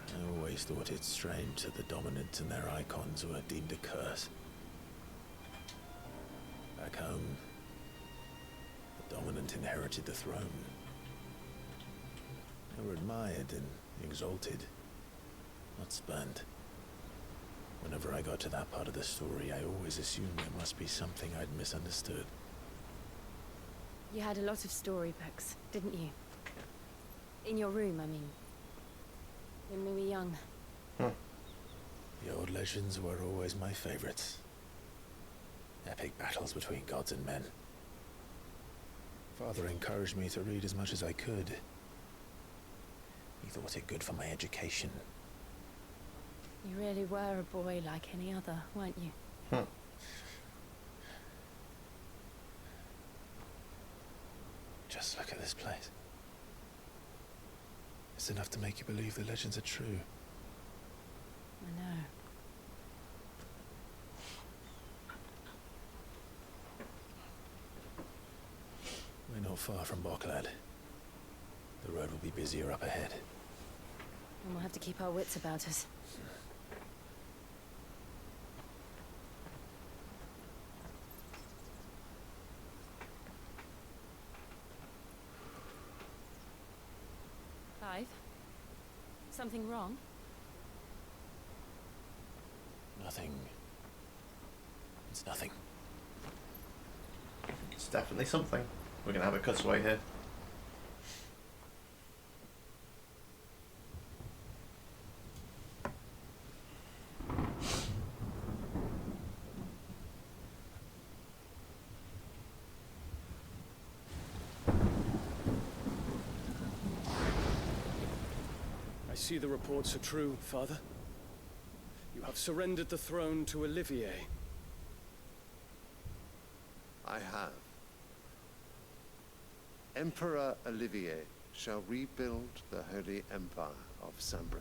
I always thought it strange that the dominant and their icons were deemed a curse. Back home, the dominant inherited the throne. They were admired and exalted, not spurned. Whenever I got to that part of the story, I always assumed there must be something I'd misunderstood. You had a lot of storybooks, didn't you? In your room, I mean. When we were young. The old legends were always my favorites. Epic battles between gods and men. Father encouraged me to read as much as I could. He thought it good for my education. You really were a boy like any other, weren't you? Just look at this place. It's enough to make you believe the legends are true. I know. We're not far from Boklad. The road will be busier up ahead. And we'll have to keep our wits about us. Clive? Something wrong? Nothing. It's nothing. It's definitely something. We're gonna have a cutaway here. I see the reports are true, Father. You have surrendered the throne to Olivier. I have. Emperor Olivier shall rebuild the Holy Empire of Sambre.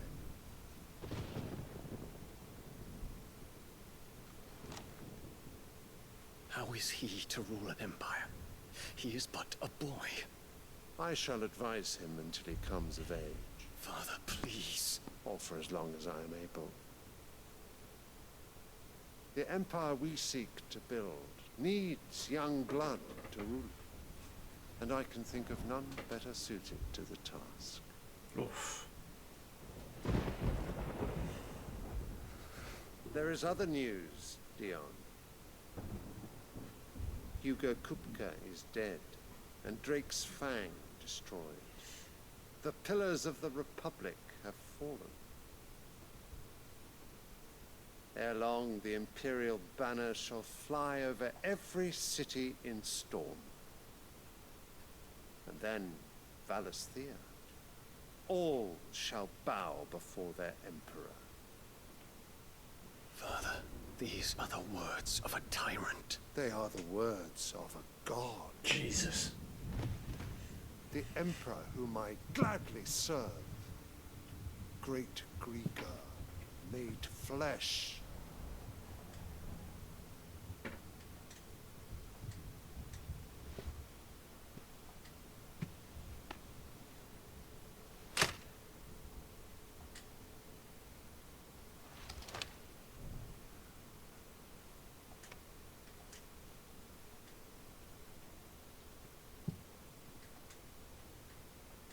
How is he to rule an empire? He is but a boy. I shall advise him until he comes of age. Father, please. Or for as long as I am able. The empire we seek to build needs young blood to rule it. And I can think of none better suited to the task. Oof. There is other news, Dion. Hugo Kupka is dead, and Drake's Fang destroyed. The pillars of the Republic have fallen. Ere long, the Imperial banner shall fly over every city in Storm. And then, Valisthea. All shall bow before their Emperor. Father, These are the words of a tyrant. They are the words of a god. Jesus. The emperor whom I gladly serve. Great Greeker, made flesh.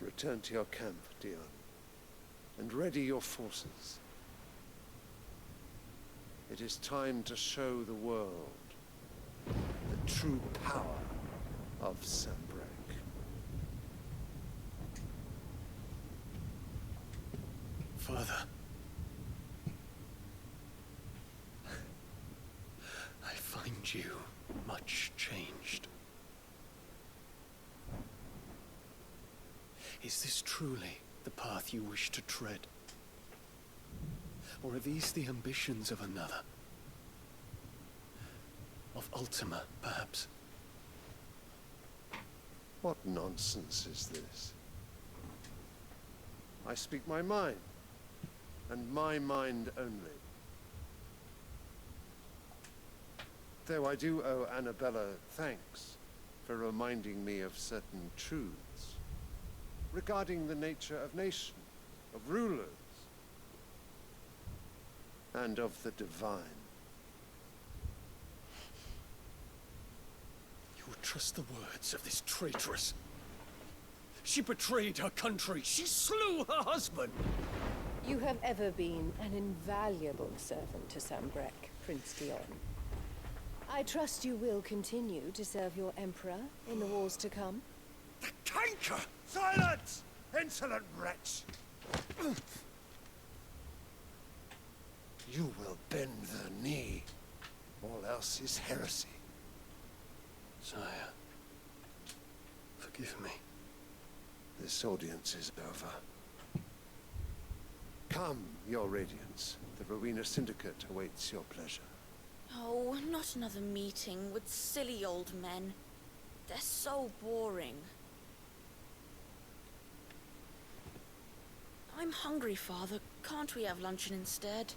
Return to your camp, Dion, and ready your forces. It is time to show the world the true power of Sanbreque. Father. I find you much changed. Is this truly the path you wish to tread? Or are these the ambitions of another? Of Ultima, perhaps? What nonsense is this? I speak my mind, and my mind only. Though I do owe Annabella thanks for reminding me of certain truths regarding the nature of nation, of rulers, and of the divine. You would trust the words of this traitress? She betrayed her country. She slew her husband. You have ever been an invaluable servant to Sanbreque, Prince Dion. I trust you will continue to serve your emperor in the wars to come. The canker! Silence! Insolent wretch! You will bend the knee. All else is heresy. Sire, forgive me. This audience is over. Come, your radiance. The Rowena Syndicate awaits your pleasure. Oh, not another meeting with silly old men. They're so boring. I'm hungry, Father. Can't we have luncheon instead?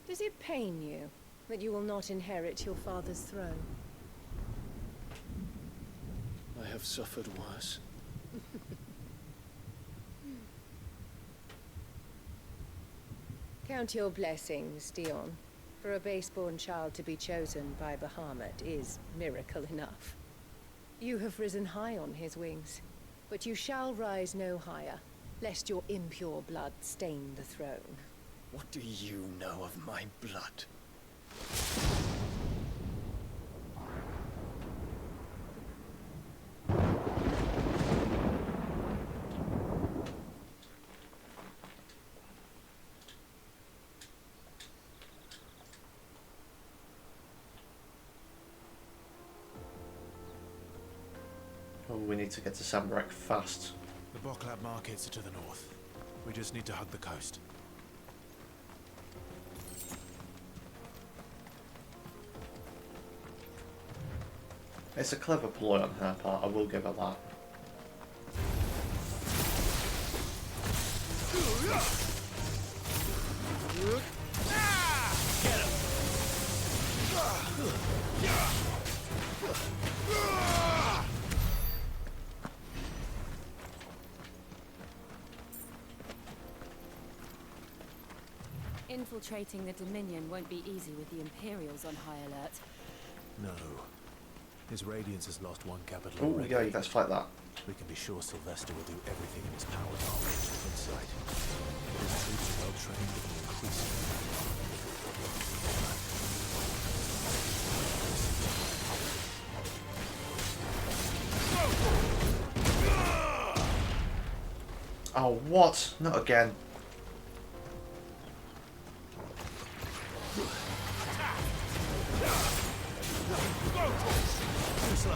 Does it pain you that you will not inherit your father's throne? I have suffered worse. Count your blessings, Dion. For a base-born child to be chosen by Bahamut is miracle enough. You have risen high on his wings, but you shall rise no higher, lest your impure blood stain the throne. What do you know of my blood? Oh, we need to get to Sanbreque fast. The Boklab markets are to the north. We just need to hug the coast. It's a clever ploy on her part, I will give her that. Infiltrating the Dominion won't be easy with the Imperials on high alert. No. His Radiance has lost one capital Oh, already. yeah, let's fight that. We can be sure Sylvester will do everything in his power to hold him within sight. His troops are well trained and will increase. Oh, what? Not again. Too slow.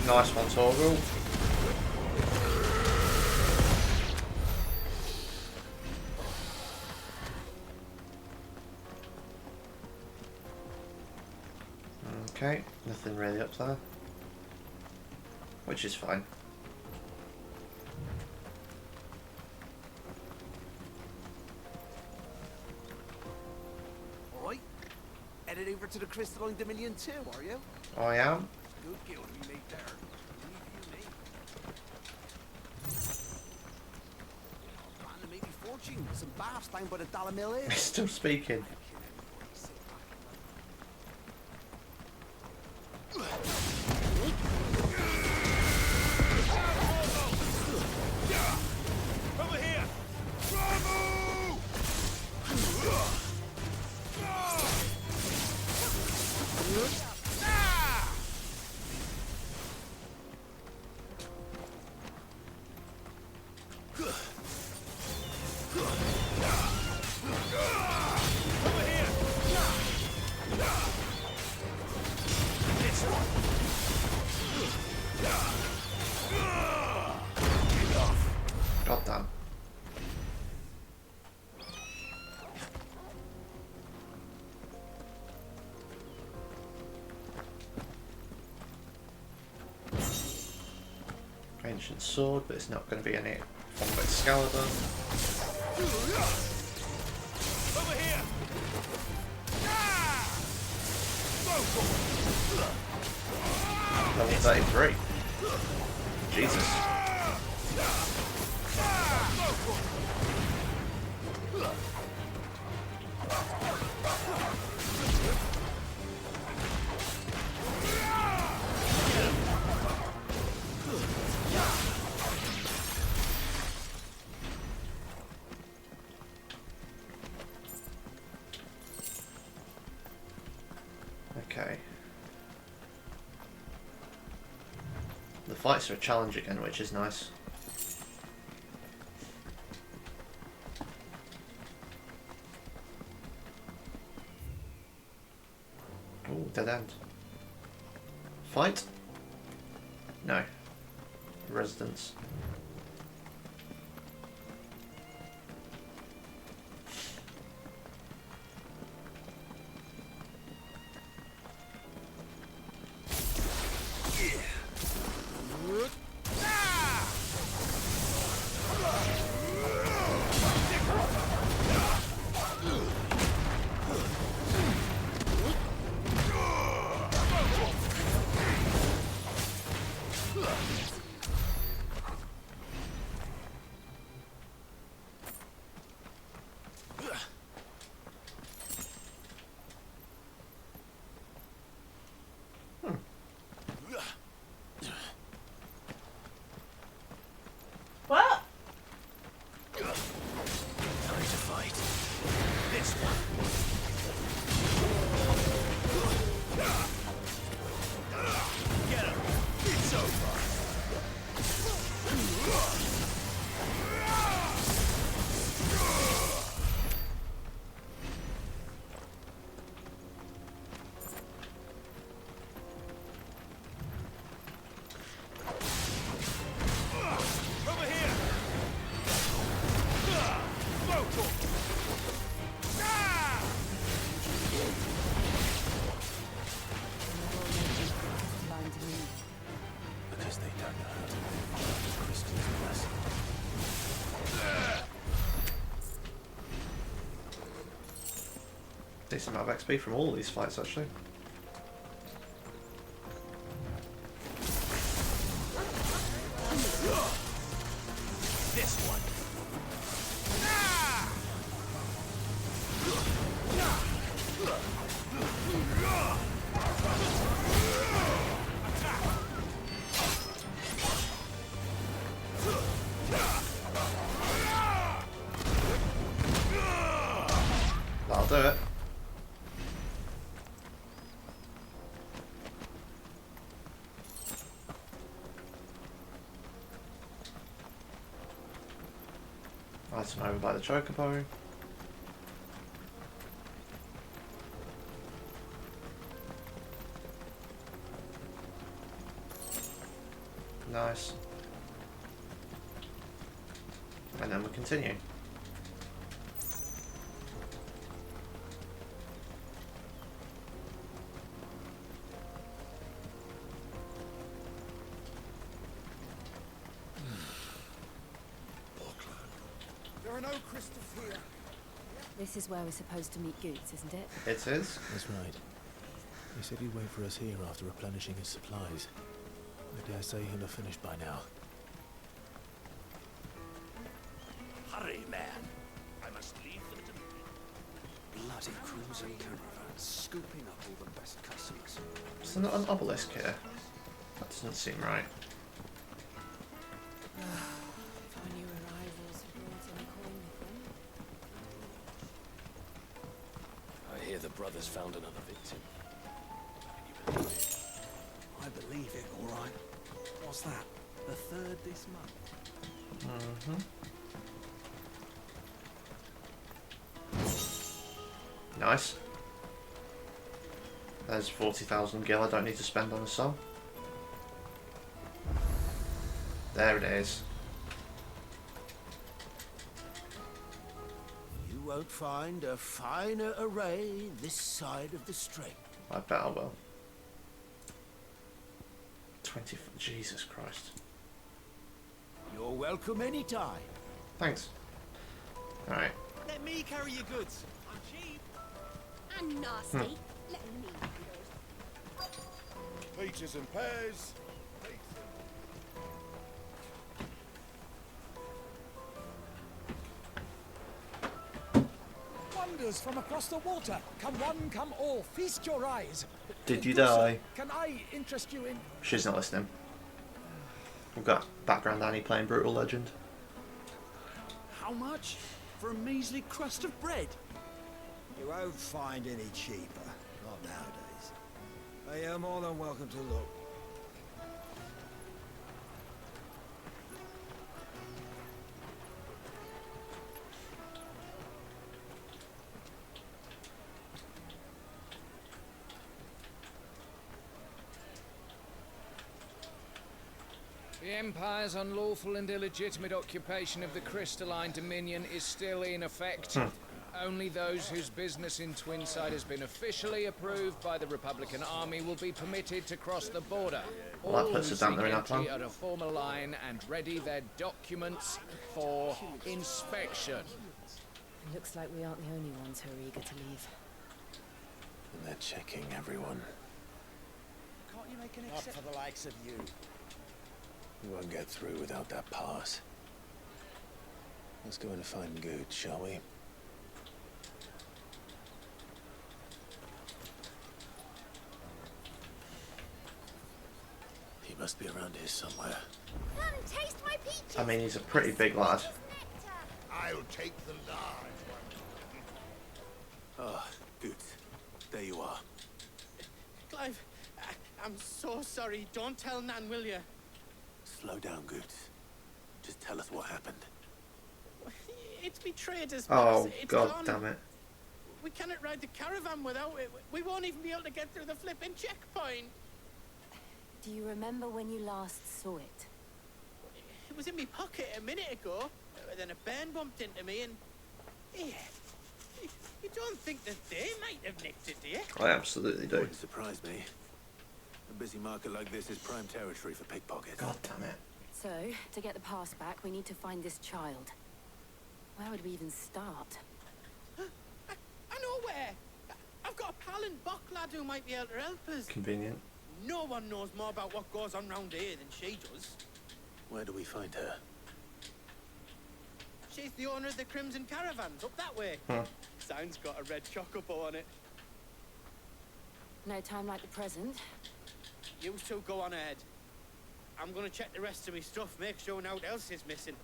Nice one, Torgal. Okay, nothing really up there, which is fine. Alright, headed over to the Crystalline Dominion too, are you? I am. Good guild we made there. Plan to make me fortune. Some baths down by the Dollar Mill Inn. He's still speaking. Over here! God damn. Ancient sword, but it's not going to be any form of Excalibur. Over here! Level 33. Jesus. Okay. The fights are a challenge again, which is nice. Oh, dead end. Fight? No. Residence. Decent amount of XP from all these fights, actually. This one. That'll do it. Item over by the chocobo. Nice. And then we continue. There are no crystals here. This is where we're supposed to meet Goots, isn't it? It is. That's right. He said he'd wait for us here after replenishing his supplies. I dare say he'll have finished by now. Hurry, man. I must leave for the delivery. Bloody crimson caravan, scooping up all the best customers. Is there not an obelisk here? That doesn't seem right. If our new arrivals have brought in a coin with them. I hear the brothers found another victim. Can you believe it? I believe it, all right. What's that? The third this month? Nice. There's 40,000 gil I don't need to spend on a song. There it is. You won't find a finer array this side of the strait. I bet I will. 20. Jesus Christ. You're welcome anytime. Thanks. Alright. Let me carry your goods. I'm cheap. And nasty. Let me do it. Peaches and pears. Wonders from across the water. Come one, come all. Feast your eyes. Did you die? Can I interest you in... She's not listening. We've got background Annie playing Brutal Legend. How much for a measly crust of bread? You won't find any cheaper. Not nowadays. But you're more than welcome to look. The Empire's unlawful and illegitimate occupation of the crystalline dominion is still in effect. Only those whose business in Twinside has been officially approved by the Republican Army will be permitted to cross the border. Well, that puts us down there in our plan. At a formal line and ready their documents for inspection. It looks like we aren't the only ones who are eager to leave. And they're checking everyone. Can't you make an Not for the likes of you. We won't get through without that pass. Let's go and find Good, shall we? He must be around here somewhere. Come taste my peaches. I mean, he's a pretty big lad. I'll take the large one. Ah, Good. There you are. Clive, I'm so sorry. Don't tell Nan, will you? Slow down, Good. Just tell us what happened. It's betrayed us. Oh, It's god gone. damn it. We cannot ride the caravan without it. We won't even be able to get through the flipping checkpoint. Do you remember when you last saw it? It was in my pocket a minute ago. Then a bairn bumped into me and... Yeah. You don't think that they might have nicked it, do you? I absolutely do. Wouldn't surprise me. A busy market like this is prime territory for pickpockets. God damn it. So, to get the pass back, we need to find this child. Where would we even start? I know where. I've got a pal in Buck lad who might be able to help us. Convenient. No one knows more about what goes on round here than she does. Where do we find her? She's the owner of the Crimson Caravans, up that way. Sign's got a red chocobo on it. No time like the present. You two go on ahead. I'm gonna check the rest of my stuff, make sure nothing else is missing.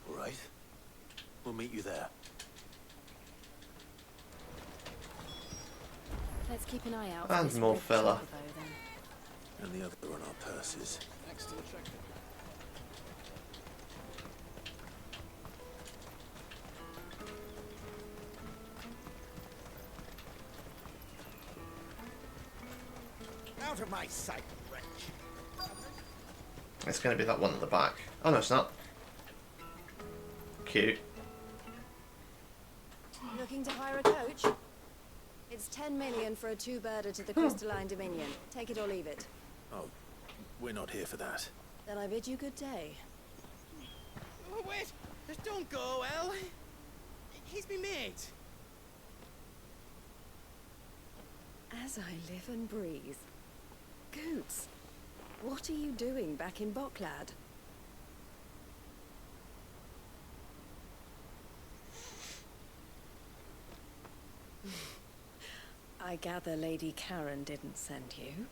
All right. We'll meet you there. Let's keep an eye out. And more fella. And the other on our purses. Next to the tractor. Out of my sight, wretch. It's going to be that one at the back. Oh no, it's not. Cute. Looking to hire a coach? It's 10 million for a two-birder to the Crystalline Dominion. Take it or leave it. Oh, we're not here for that. Then I bid you good day. Oh, wait! Just don't go, El. He's me mate. As I live and breathe. Goots, what are you doing back in Bocklad? I gather Lady Karen didn't send you.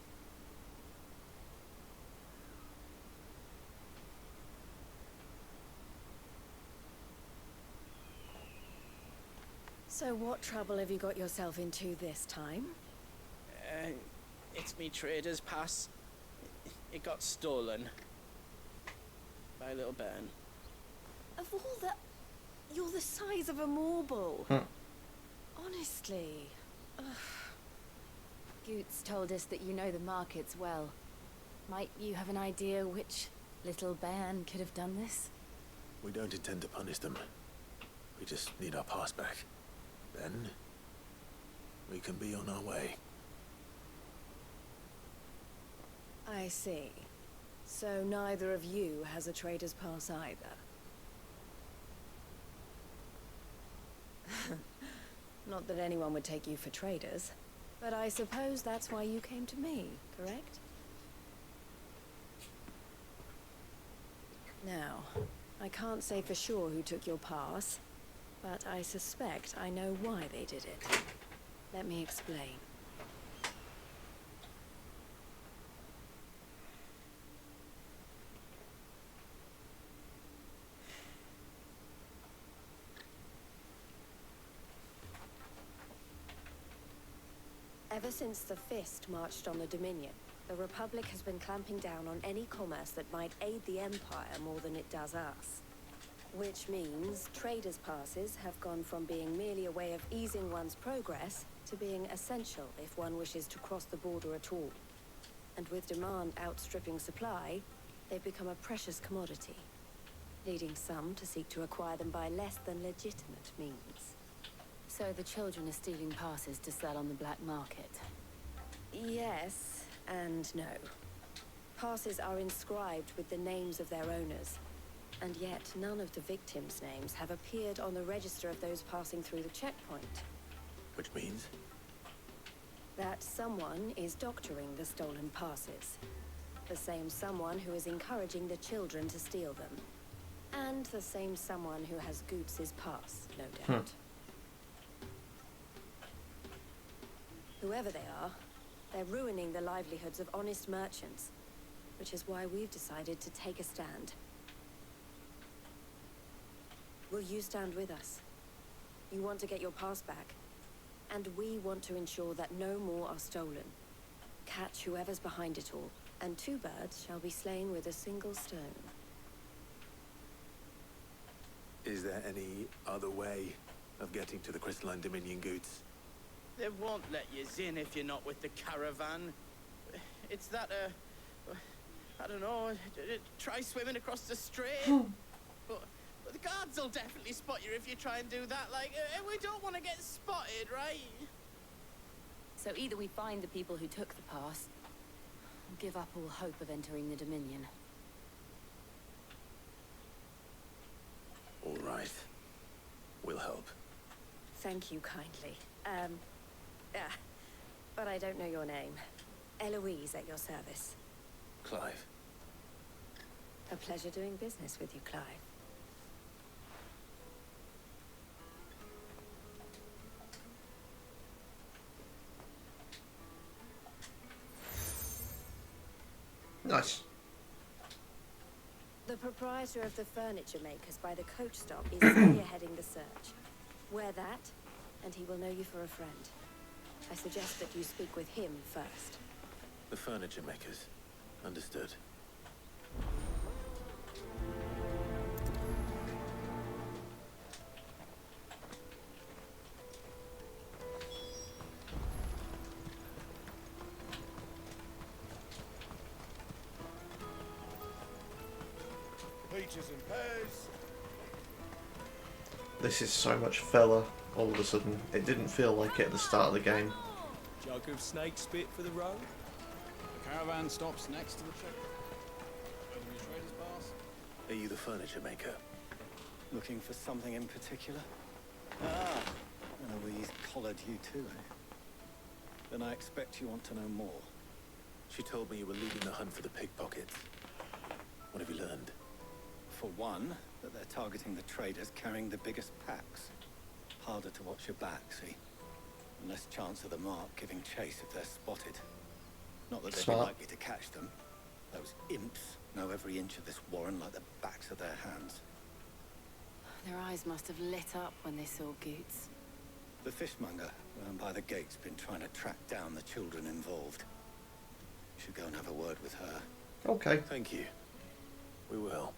So what trouble have you got yourself into this time? It's me trader's pass. It got stolen. By a little bairn. Of all the... You're the size of a marble. Honestly. Ugh. Goots told us that you know the markets well. Might you have an idea which little bairn could have done this? We don't intend to punish them. We just need our pass back. Then, we can be on our way. I see. So neither of you has a trader's pass either. Not that anyone would take you for traders, but I suppose that's why you came to me, correct? Now, I can't say for sure who took your pass, but I suspect I know why they did it. Let me explain. Ever since the Fist marched on the Dominion, the Republic has been clamping down on any commerce that might aid the Empire more than it does us. Which means traders' passes have gone from being merely a way of easing one's progress to being essential if one wishes to cross the border at all. And with demand outstripping supply, they've become a precious commodity, leading some to seek to acquire them by less than legitimate means. So the children are stealing passes to sell on the black market? Yes and no. Passes are inscribed with the names of their owners, and yet none of the victims' names have appeared on the register of those passing through the checkpoint. Which means? That someone is doctoring the stolen passes. The same someone who is encouraging the children to steal them. And the same someone who has Goots' pass, no doubt. Whoever they are, they're ruining the livelihoods of honest merchants, which is why we've decided to take a stand. Will you stand with us? You want to get your pass back, and we want to ensure that no more are stolen. Catch whoever's behind it all, and two birds shall be slain with a single stone. Is there any other way of getting to the Crystalline Dominion, Goots? They won't let you in if you're not with the caravan. It's that, I don't know, try swimming across the strait. But the guards will definitely spot you if you try and do that. Like, we don't want to get spotted, right? So either we find the people who took the pass, or give up all hope of entering the Dominion. All right. We'll help. Thank you kindly. Ah, but I don't know your name. Eloise at your service. Clive. A pleasure doing business with you, Clive. Nice. The proprietor of the furniture makers by the coach stop is spearheading the search. Wear that, and he will know you for a friend. I suggest that you speak with him first. The furniture makers. Understood. Peaches and pears. This is so much filler all of a sudden. It didn't feel like it at the start of the game. Jug of snake spit for the road. The caravan stops next to the check. Where the traders pass. Are you the furniture maker? Looking for something in particular? Ah, Eloise collared you too, eh? Then I expect you want to know more. She told me you were leading the hunt for the pickpockets. What have you learned? For one, that they're targeting the traders carrying the biggest packs. Harder to watch your back, see? And less chance of the mark giving chase if they're spotted. Not that they'd be likely to catch them. Those imps know every inch of this warren like the backs of their hands. Their eyes must have lit up when they saw Goots. The fishmonger round by the gate's been trying to track down the children involved. You should go and have a word with her. Okay. Thank you. We will.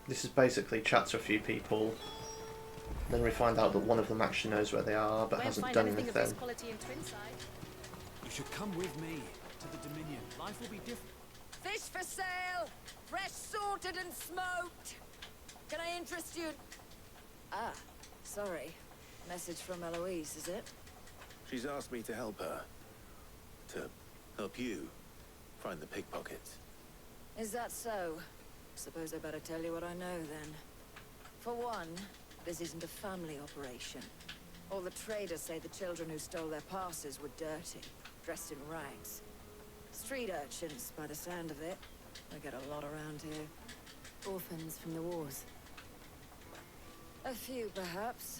This is basically chat to a few people. Then we find out that one of them actually knows where they are, but hasn't done anything. You should come with me to the Dominion. Life will be different. Fish for sale! Fresh sorted and smoked! Can I interest you? Ah, sorry. Message from Eloise, is it? She's asked me to help her. To help you find the pickpockets. Is that so? Suppose I better tell you what I know, then. For one, this isn't a family operation. All the traders say the children who stole their passes were dirty, dressed in rags. Street urchins, by the sound of it. We get a lot around here. Orphans from the wars. A few, perhaps.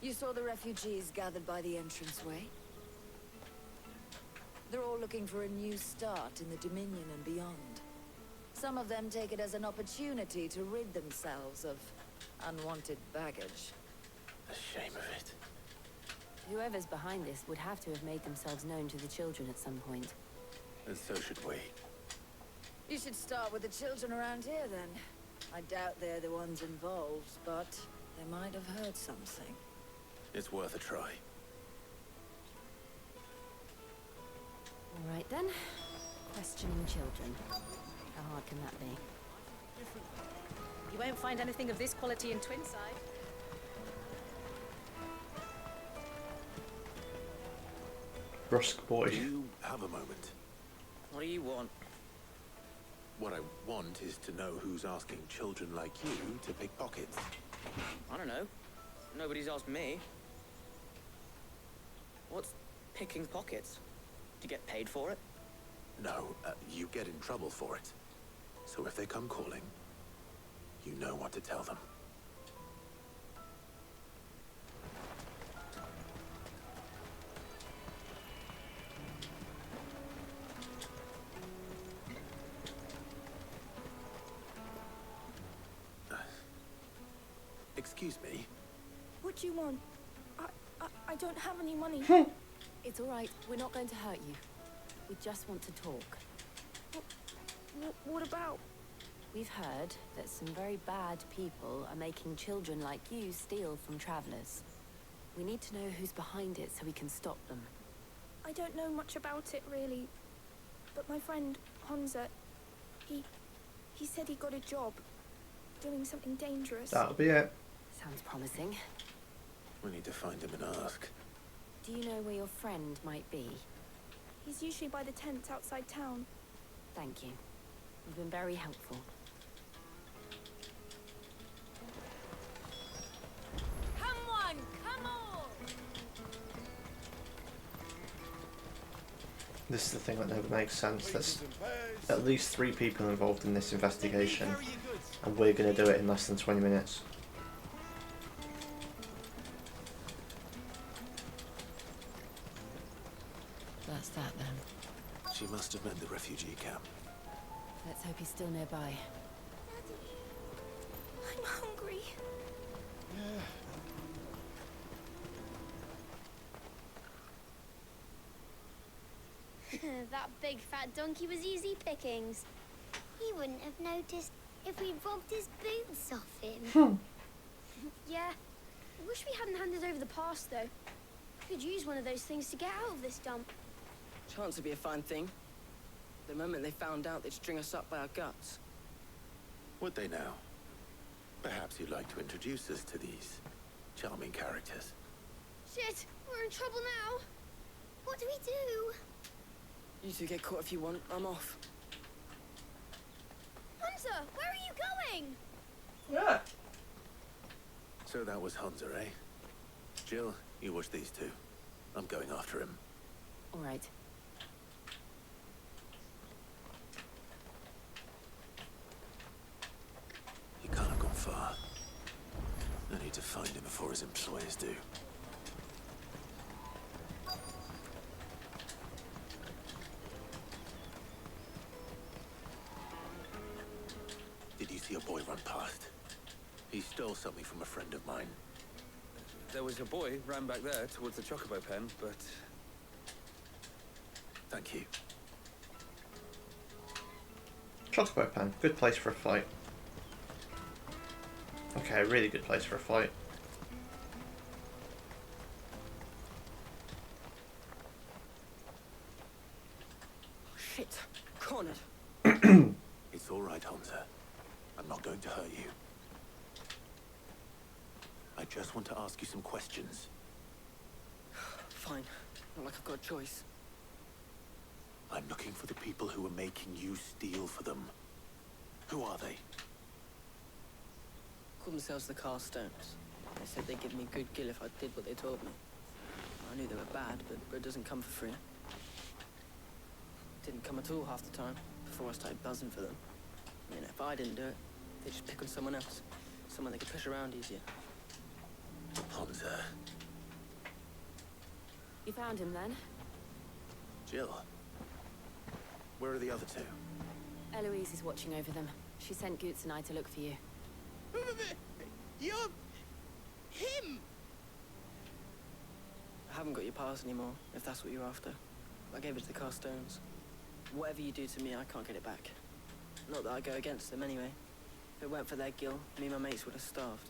You saw the refugees gathered by the entranceway? They're all looking for a new start in the Dominion and beyond. Some of them take it as an opportunity to rid themselves of unwanted baggage. The shame of it. Whoever's behind this would have to have made themselves known to the children at some point. And so should we. You should start with the children around here, then. I doubt they're the ones involved, but they might have heard something. It's worth a try. All right, then. Questioning children. How hard can that be? You won't find anything of this quality in Twinside. Brusque boy. Do you have a moment? What do you want? What I want is to know who's asking children like you to pick pockets. I don't know. Nobody's asked me. What's picking pockets? Do you get paid for it? No, you get in trouble for it. So if they come calling, you know what to tell them. Excuse me. What do you want? I don't have any money. It's all right. We're not going to hurt you. We just want to talk. What about? We've heard that some very bad people are making children like you steal from travelers. We need to know who's behind it so we can stop them. I don't know much about it, really. But my friend, Hansa, he said he got a job doing something dangerous. That'll be it. Sounds promising. We need to find him and ask. Do you know where your friend might be? He's usually by the tents outside town. Thank you. You've been very helpful. Come on, come on! This is the thing that never makes sense. There's at least 3 people involved in this investigation, and we're going to do it in less than 20 minutes. That's that then. She must have meant the refugee camp. Let's hope he's still nearby. I'm hungry. That big fat donkey was easy pickings. He wouldn't have noticed if we'd robbed his boots off him. Yeah. I wish we hadn't handed over the pass, though. Could use one of those things to get out of this dump. Chance would be a fine thing. The moment they found out, they'd string us up by our guts. Would they now? Perhaps you'd like to introduce us to these charming characters. Shit, we're in trouble now. What do we do? You two get caught if you want. I'm off. Hunter, where are you going? Yeah. So that was Hunter, eh? Jill, you watch these two. I'm going after him. All right. He can't have gone far. I need to find him before his employers do. Did you see a boy run past? He stole something from a friend of mine. There was a boy ran back there towards the chocobo pen, but... Thank you. Chocobo pen, good place for a fight. Okay, really good place for a fight. Shit, cornered. It's all right, Hunter. I'm not going to hurt you. I just want to ask you some questions. Fine. Not like I've got a choice. I'm looking for the people who are making you steal for them. Who are they? Called themselves the Carstones. They said they'd give me good gill if I did what they told me. I knew they were bad, but bread doesn't come for free. Didn't come at all half the time, before I started buzzing for them. I mean, if I didn't do it, they'd just pick on someone else. Someone they could push around easier. Hunter. You found him then? Jill. Where are the other two? Eloise is watching over them. She sent Goots and I to look for you. You're... him! I haven't got your pass anymore, if that's what you're after. I gave it to the Carstones. Whatever you do to me, I can't get it back. Not that I go against them anyway. If it weren't for their gill, me and my mates would have starved.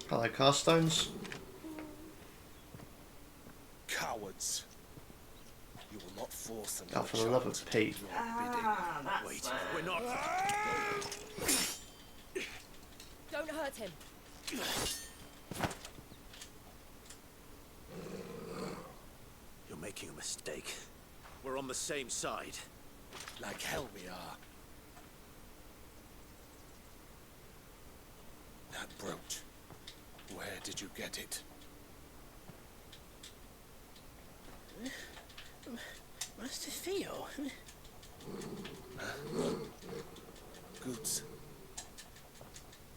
Hello, Carstones. Cowards. You will not force them. Oh, for the love of Pete. Wait, we're not. Don't hurt him. You're making a mistake. We're on the same side. Like hell we are. That brooch. Where did you get it? Master Theo? Goods.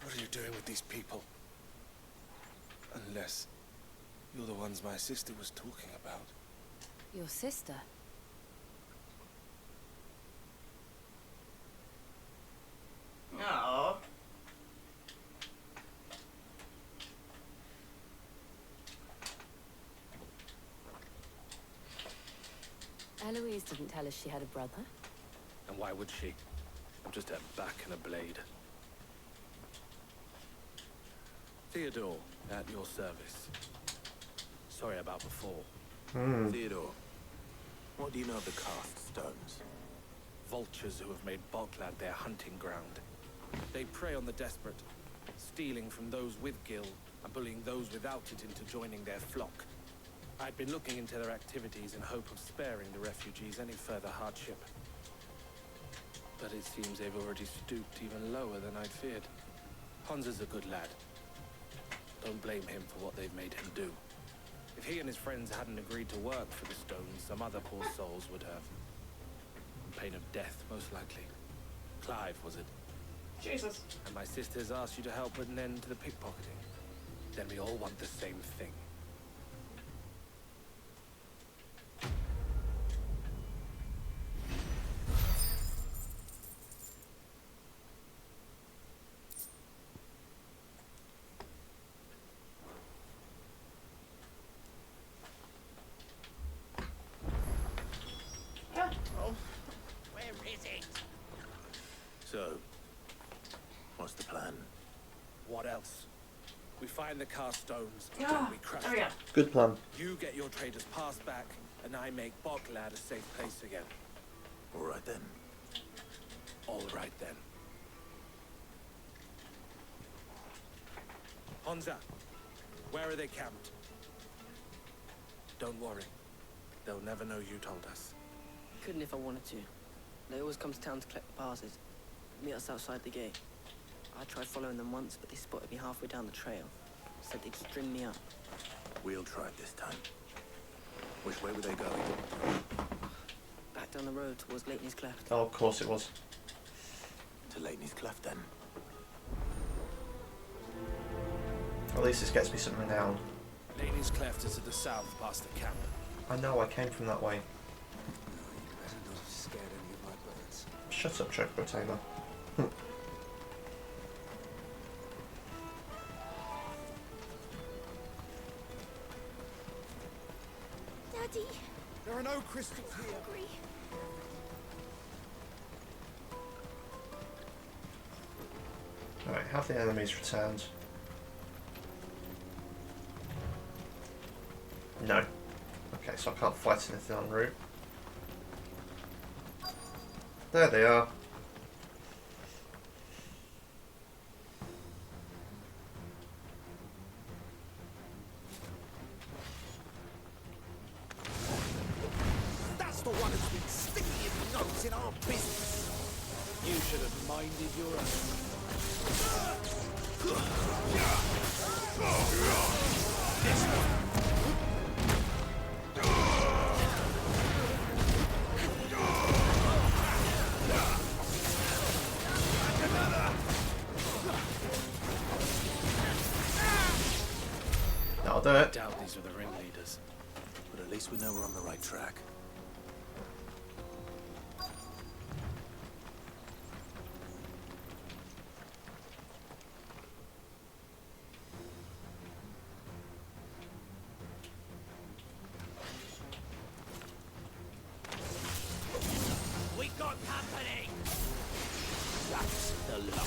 What are you doing with these people? Unless you're the ones my sister was talking about. Your sister? No. Eloise didn't tell us she had a brother. And why would she? I'm just a back and a blade. Theodore, at your service. Sorry about before. Theodore, what do you know of the Carstones? Vultures who have made Botland their hunting ground. They prey on the desperate, stealing from those with gill and bullying those without it into joining their flock. I'd been looking into their activities in hope of sparing the refugees any further hardship. But it seems they've already stooped even lower than I'd feared. Hansa's a good lad. Don't blame him for what they've made him do. If he and his friends hadn't agreed to work for the stones, some other poor souls would have. On pain of death, most likely. Clive, was it? Jesus. And my sisters asked you to help put an end to the pickpocketing. Then we all want the same thing. Oh, where is it? So, what's the plan? What else? We find the cast stones, and Yeah, we crush there we them. go. Good plan. You get your traders passed back, and I make Boglad a safe place again. All right then. All right then. Hansa, where are they camped? Don't worry. They'll never know you told us. Couldn't if I wanted to. They always come to town to collect the passes. Meet us outside the gate. I tried following them once, but they spotted me halfway down the trail. Said they'd string me up. We'll try it this time. Which way were they going? Back down the road towards Leighton's Cleft. Oh, of course it was. To Leighton's Cleft then. At least this gets me some renown. Leighton's Cleft is to the south, past the camp. I know, I came from that way. Scared any of my birds. Shut up, Choco Taylor. Daddy. There are no crystals here. Hungry. Alright, have the enemies returned? No. Okay, so I can't fight anything en route. There they are. That's the one who's been sticking his nose in our business. You should have minded your That'll do it. I doubt these were the ringleaders. But at least we know we're on the right track. We got company! That's the lot.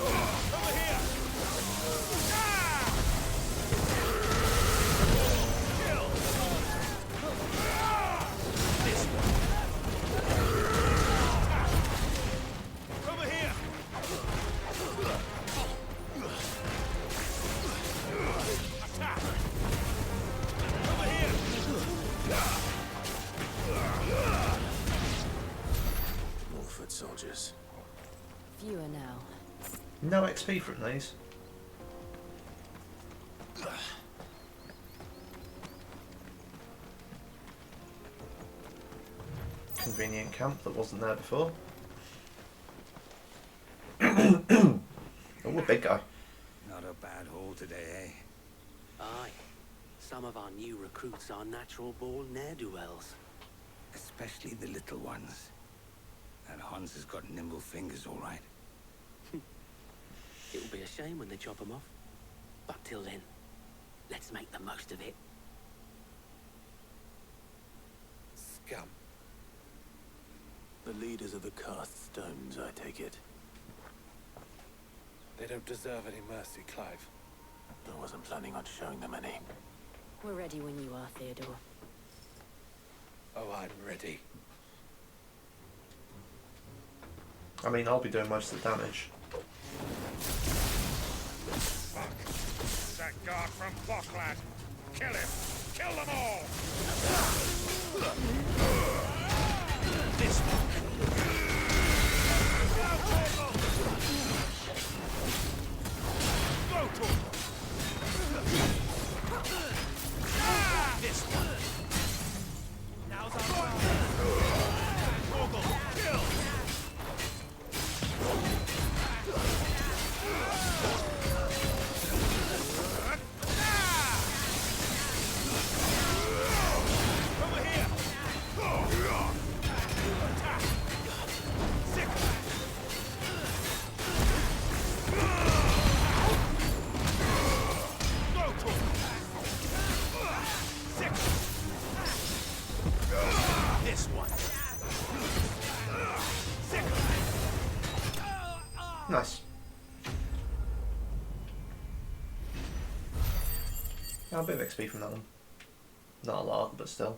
Over here! This one. Over here! Attack! Over here! More foot soldiers. Fewer now. No XP from these. Convenient camp that wasn't there before. Oh, a big guy. Not a bad haul today, eh? Aye. Some of our new recruits are natural-born ne'er-do-wells. Especially the little ones. That Hans has got nimble fingers, all right. It will be a shame when they chop them off. But till then, let's make the most of it. Scum. The leaders of the cast stones, I take it. They don't deserve any mercy, Clive. I wasn't planning on showing them any. We're ready when you are, Theodore. Oh, I'm ready. I mean, I'll be doing most of the damage. That guard from Boklad. Kill him. Kill them all. Nice. Yeah, a bit of XP from that one. Not a lot, but still.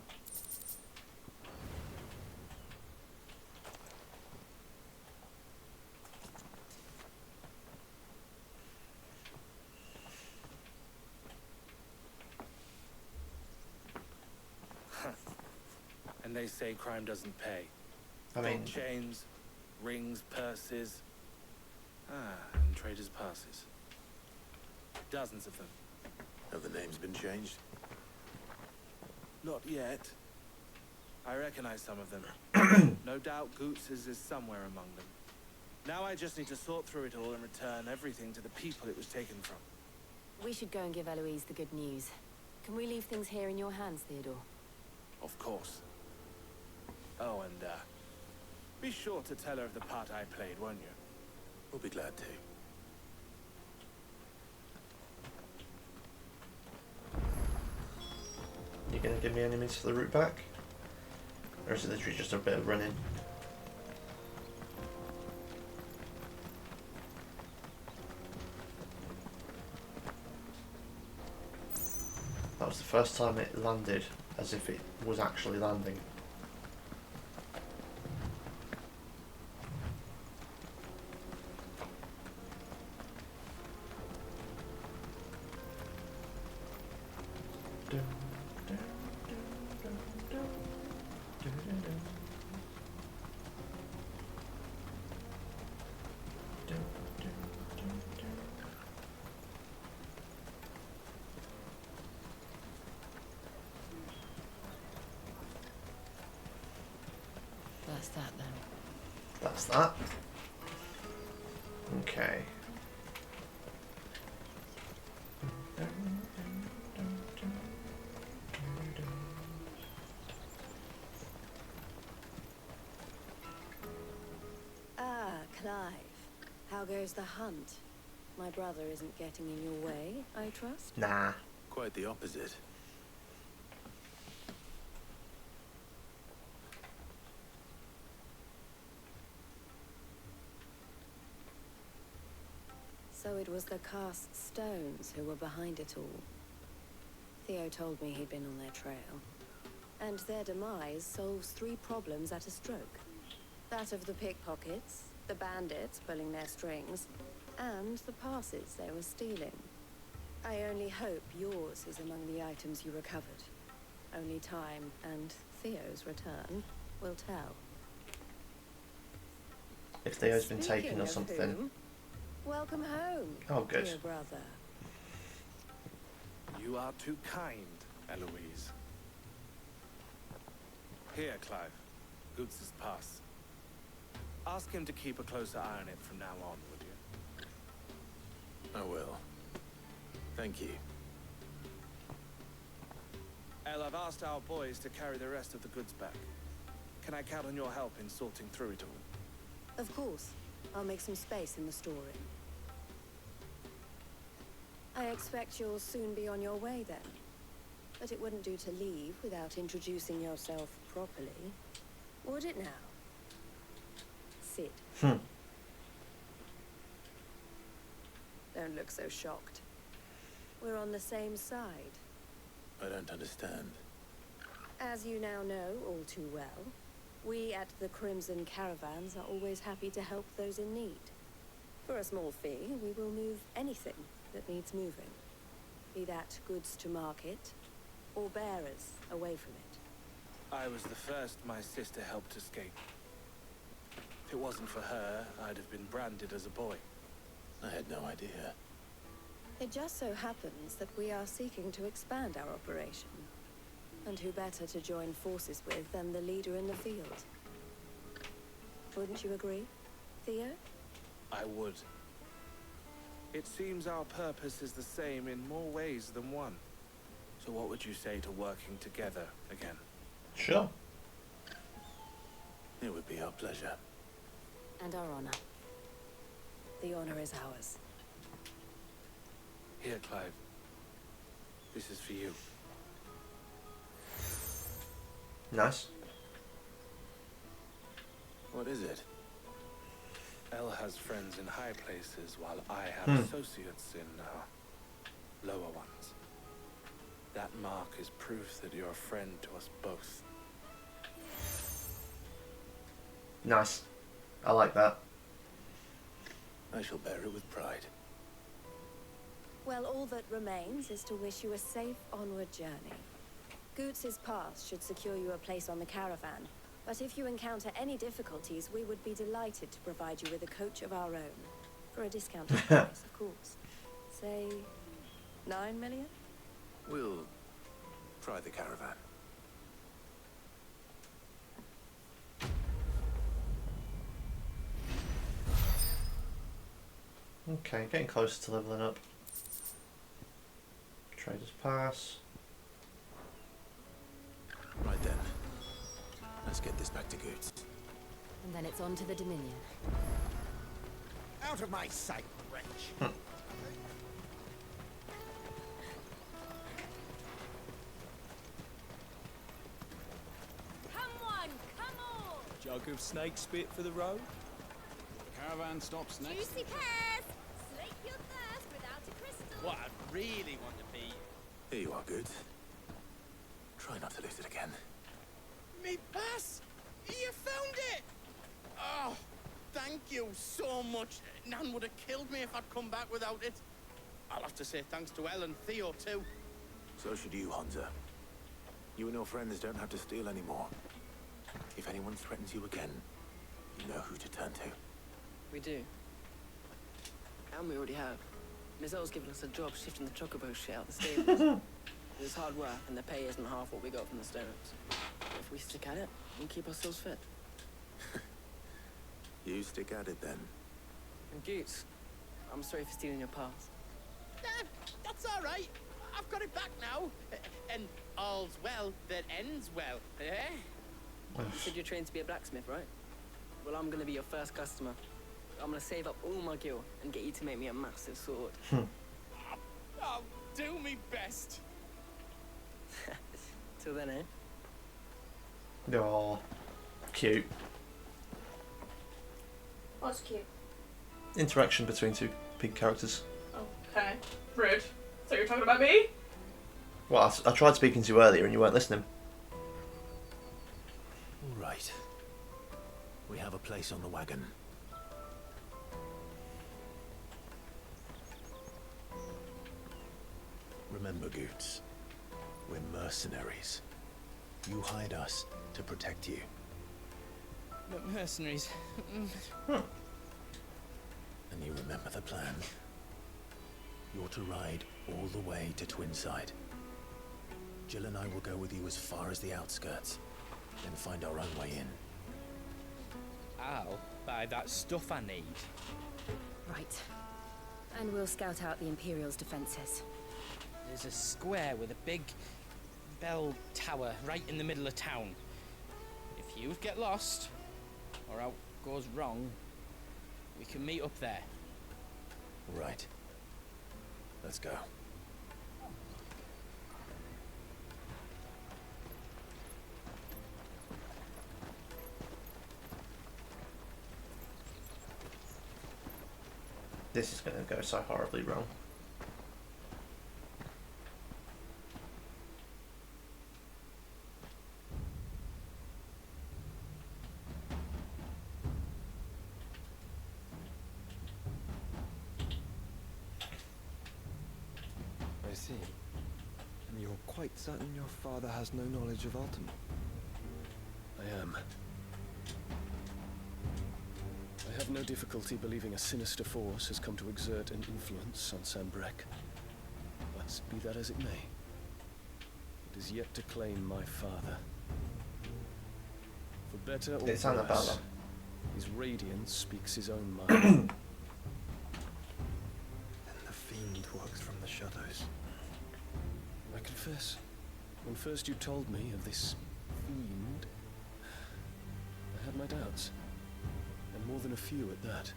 And they say crime doesn't pay. I mean, gold chains, rings, purses, and traders' passes. Dozens of them. Have the names been changed? Not yet. I recognize some of them. No doubt Goots's is somewhere among them. Now I just need to sort through it all and return everything to the people it was taken from. We should go and give Eloise the good news. Can we leave things here in your hands, Theodore? Of course. Oh, and be sure to tell her of the part I played, won't you? We'll be glad to. You gonna give me enemies for the route back? Or is it literally just a bit of running? That was the first time it landed as if it was actually landing. That's that then. That's that. Okay. Ah, Clive. How goes the hunt? My brother isn't getting in your way, I trust? Nah. Quite the opposite. So it was the cast stones who were behind it all. Theo told me he'd been on their trail. And their demise solves 3 problems at a stroke. That of the pickpockets, the bandits pulling their strings, and the passes they were stealing. I only hope yours is among the items you recovered. Only time and Theo's return will tell. If Theo's been taken or Speaking of something. whom, welcome home, Oh, good. dear brother. You are too kind, Eloise. Here, Clive. Goots's pass. Ask him to keep a closer eye on it from now on, would you? I will. Thank you. El, I've asked our boys to carry the rest of the goods back. Can I count on your help in sorting through it all? Of course. I'll make some space in the storeroom. I expect you'll soon be on your way then. But it wouldn't do to leave without introducing yourself properly. Would it now? Sid. Don't look so shocked. We're on the same side. I don't understand. As you now know all too well, we at the Crimson Caravans are always happy to help those in need. For a small fee, we will move anything that needs moving. Be that goods to market, or bearers away from it. I was the first my sister helped escape. If it wasn't for her, I'd have been branded as a boy. I had no idea. It just so happens that we are seeking to expand our operation. And who better to join forces with than the leader in the field? Wouldn't you agree, Theo? I would. It seems our purpose is the same in more ways than one. So what would you say to working together again? Sure. It would be our pleasure. And our honor. The honor is ours. Here, Clive. This is for you. Nice. What is it? El has friends in high places, while I have associates in lower ones. That mark is proof that you're a friend to us both. Nice. I like that. I shall bear it with pride. Well, all that remains is to wish you a safe onward journey. Goots's pass should secure you a place on the caravan, but if you encounter any difficulties, we would be delighted to provide you with a coach of our own. For a discounted price, of course. Say, 9 million? We'll try the caravan. Okay, getting closer to leveling up. Trader's Pass. Right then. Let's get this back to Goots. And then it's on to the Dominion. Out of my sight, wretch! Come on, come on! Jug of snake spit for the road? The caravan stops next. Juicy pears! Slake your thirst without a crystal. What I really want to be. Here you are, Goots. Try not to lose it again. Me pass! You found it! Oh, thank you so much. Nan would have killed me if I'd come back without it. I'll have to say thanks to Elle and Theo too. So should you, Hansa. You and your friends don't have to steal anymore. If anyone threatens you again, you know who to turn to. We do. And we already have. Miss Earl's given us a job shifting the chocobo shit out the stables. It's hard work, and the pay isn't half what we got from the stones. If we stick at it, we'll keep ourselves fit. You stick at it then. And Goots, I'm sorry for stealing your pass. That's all right. I've got it back now. And all's well that ends well, eh? You said you're trained to be a blacksmith, right? Well, I'm gonna be your first customer. I'm gonna save up all my gil and get you to make me a massive sword. I'll do me best. Till then, eh? Oh, cute. What's cute? Interaction between two big characters. Okay. Rude. So you're talking about me? Well, I tried speaking to you earlier and you weren't listening. All right. We have a place on the wagon. Remember, Goots, we're mercenaries. You hired us to protect you. But mercenaries. And you remember the plan? You're to ride all the way to Twinside. Jill and I will go with you as far as the outskirts, then find our own way in. I'll buy that stuff I need. Right. And we'll scout out the Imperial's defenses. There's a square with a big bell tower right in the middle of town. If you get lost, or out goes wrong, we can meet up there. Right. Let's go. This is going to go so horribly wrong. I see. And you're quite certain your father has no knowledge of Altum? I am. I have no difficulty believing a sinister force has come to exert an influence on Sanbreque. But be that as it may, it is yet to claim my father. For better or worse, his radiance speaks his own mind. Then the fiend works from the shadows. I confess, when first you told me of this fiend, I had my doubts. And more than a few at that.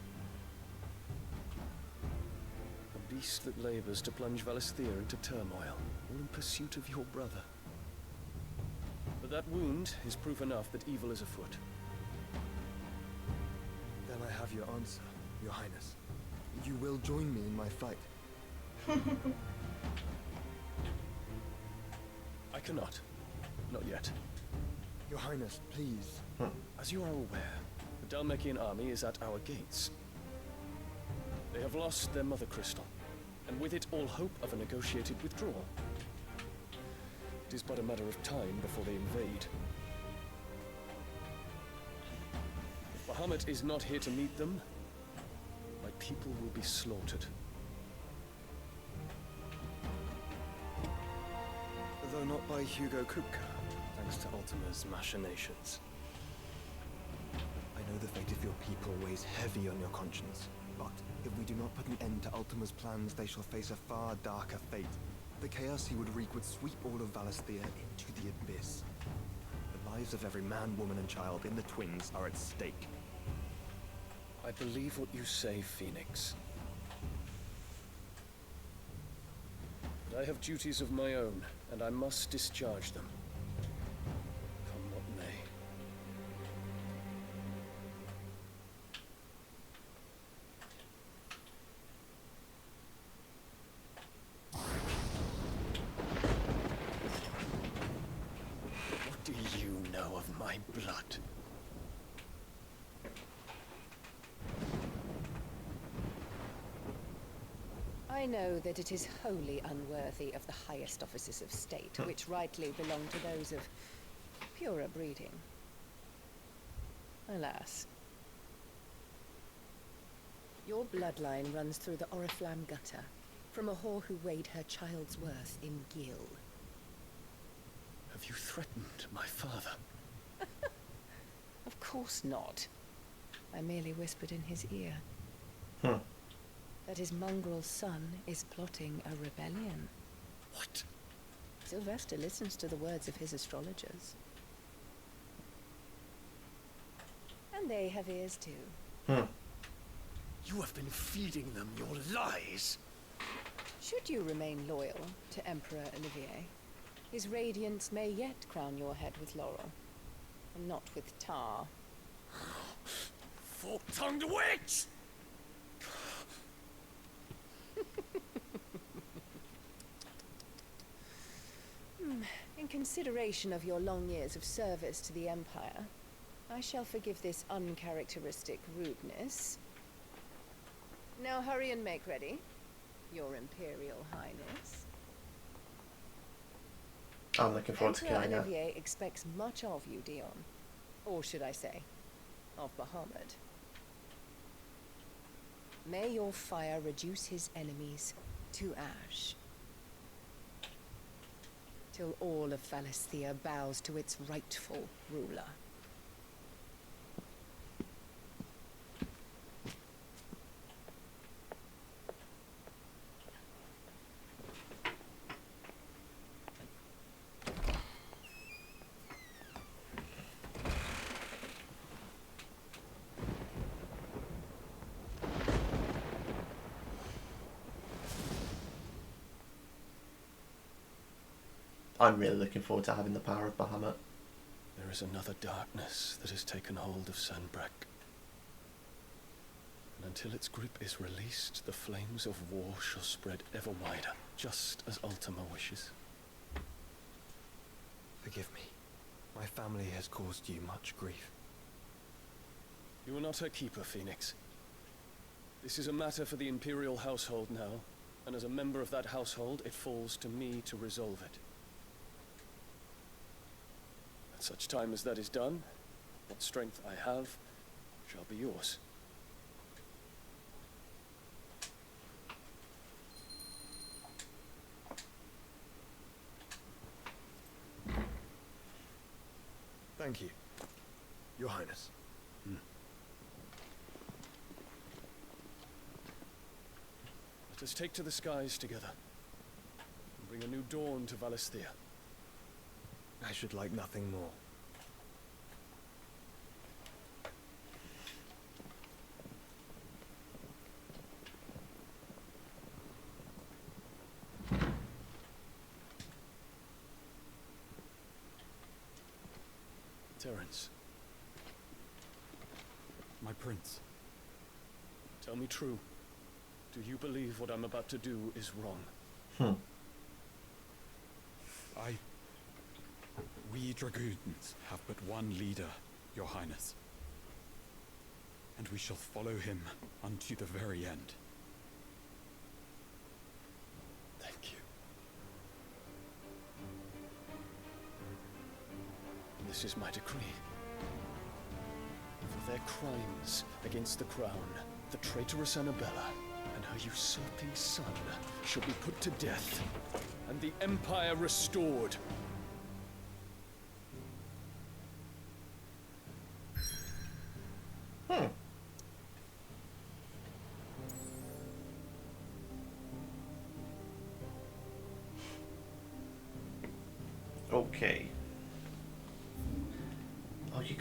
A beast that labors to plunge Valisthea into turmoil, all in pursuit of your brother. But that wound is proof enough that evil is afoot. Then I have your answer, Your Highness. You will join me in my fight. I cannot. Not yet. Your Highness, please. As you are aware, the Dhalmekian army is at our gates. They have lost their mother crystal, and with it all hope of a negotiated withdrawal. It is but a matter of time before they invade. If Bahamut is not here to meet them, my people will be slaughtered. Though not by Hugo Kupka, thanks to Ultima's machinations. I know the fate of your people weighs heavy on your conscience, but if we do not put an end to Ultima's plans, they shall face a far darker fate. The chaos he would wreak would sweep all of Valisthea into the abyss. The lives of every man, woman, and child in the Twins are at stake. I believe what you say, Phoenix. But I have duties of my own, and I must discharge them. Come what may. What do you know of my blood? I know that it is wholly unworthy of the highest offices of state, which rightly belong to those of purer breeding. Alas. Your bloodline runs through the Oriflamme gutter, from a whore who weighed her child's worth in gil. Have you threatened my father? Of course not. I merely whispered in his ear. That his mongrel son is plotting a rebellion. What? Sylvester listens to the words of his astrologers. And they have ears too. You have been feeding them your lies. Should you remain loyal to Emperor Olivier, his radiance may yet crown your head with laurel, and not with tar. Fork-tongued witch! In consideration of your long years of service to the Empire, I shall forgive this uncharacteristic rudeness. Now hurry and make ready, Your Imperial Highness. I'm looking forward to Emperor killing her. Olivier expects much of you, Dion. Or should I say, of Bahamut. May your fire reduce his enemies to ash. Till all of Valisthea bows to its rightful ruler. I'm really looking forward to having the power of Bahamut. There is another darkness that has taken hold of Sanbreque. And until its grip is released, the flames of war shall spread ever wider, just as Ultima wishes. Forgive me. My family has caused you much grief. You are not her keeper, Phoenix. This is a matter for the Imperial household now, and as a member of that household, it falls to me to resolve it. At such time as that is done, what strength I have shall be yours. Thank you, Your Highness. Let us take to the skies together, and bring a new dawn to Valisthea. I should like nothing more. Terence. My prince. Tell me true. Do you believe what I'm about to do is wrong? We dragoons have but one leader, Your Highness. And we shall follow him unto the very end. Thank you. This is my decree. For their crimes against the crown, the traitorous Annabella and her usurping son shall be put to death, and the Empire restored. Okay. Oh, you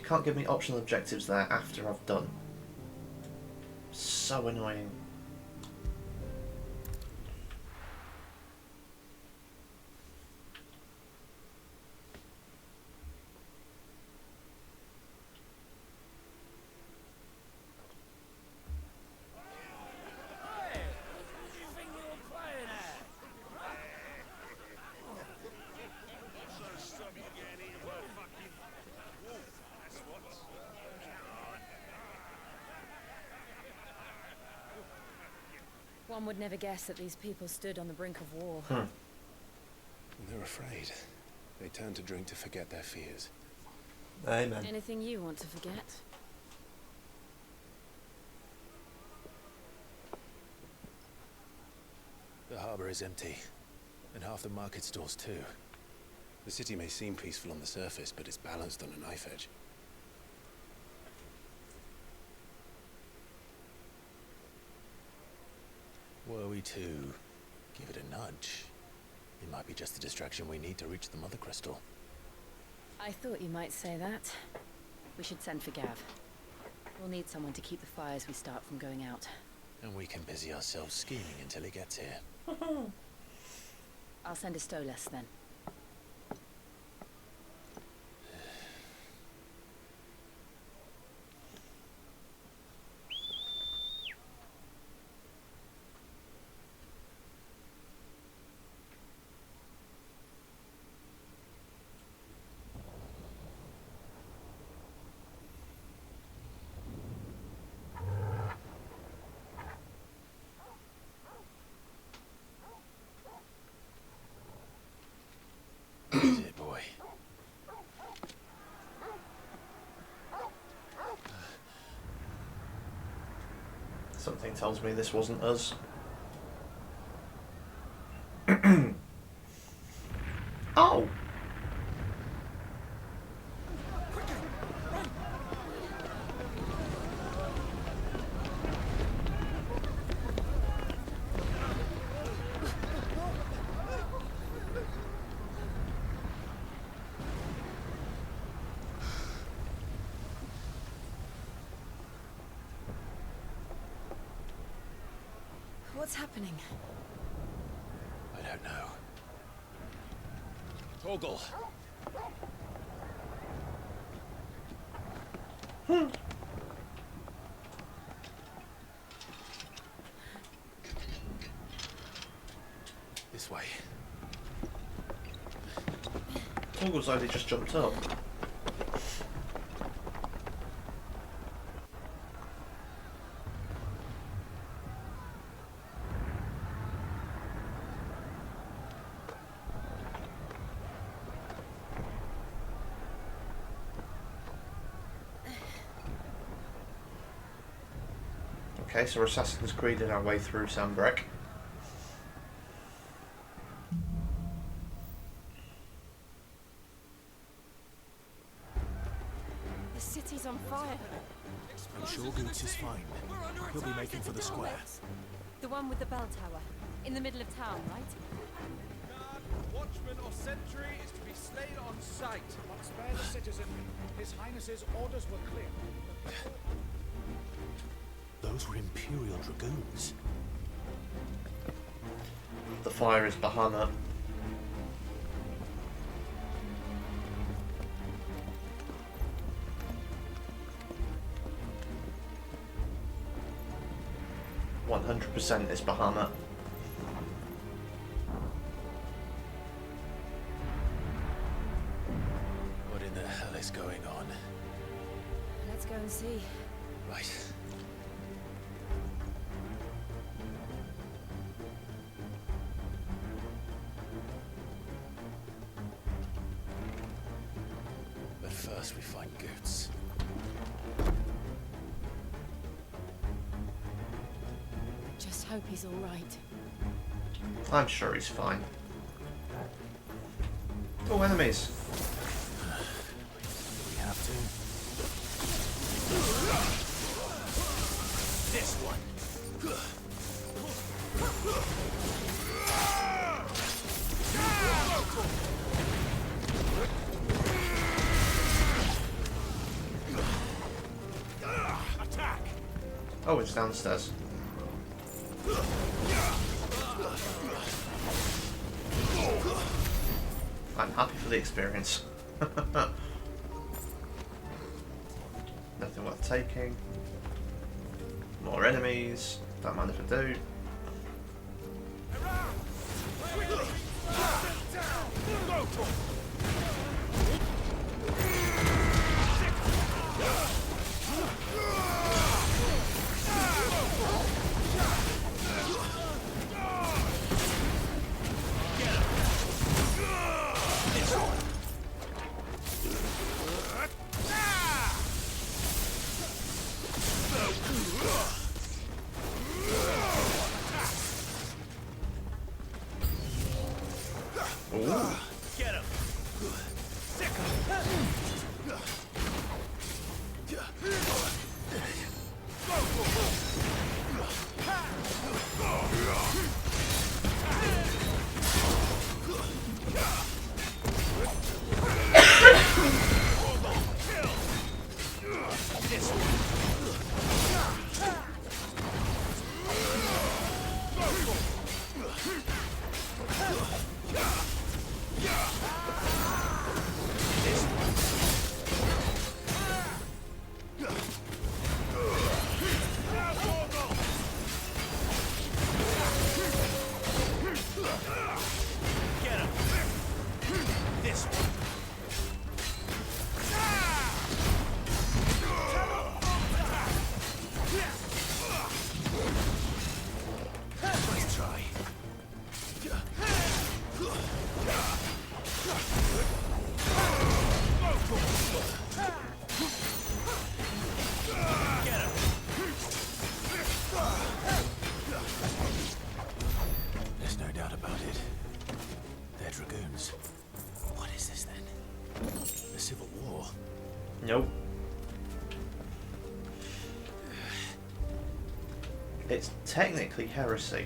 can't give me optional objectives there after I've done. So annoying. One would never guess that these people stood on the brink of war. They're afraid. They turn to drink to forget their fears. Amen. Anything you want to forget? The harbour is empty, and half the market stalls too. The city may seem peaceful on the surface, but it's balanced on a knife edge. Were we to give it a nudge, it might be just the distraction we need to reach the Mother Crystal. I thought you might say that. We should send for Gav. We'll need someone to keep the fires we start from going out. And we can busy ourselves scheming until he gets here. I'll send a Stolas then. Is it, boy? Something tells me this wasn't us. Oh! What's happening? I don't know. Torgal! This way. Torgal's only just jumped up. Okay, so we're Assassin's Creed in our way through Sandbreck. The city's on fire. I'm sure Goots is fine. He'll be making for the square. The one with the bell tower. In the middle of town, right? Watchman or sentry is to be slain on sight. But spare the citizen. His Highness's orders were clear. Those were Imperial dragoons. The fire is Bahana. 100% is Bahamut. What in the hell is going on? Let's go and see. Right. But first we find Goots. Just hope he's all right. I'm sure he's fine. Oh, enemies. We have to. This one. Attack! Oh, it's downstairs. I'm happy for the experience. Nothing worth taking. More enemies. Don't mind if I do. Get him! Sick him! There's no doubt about it. They're dragoons. What is this then? The Civil War? Nope. It's technically heresy.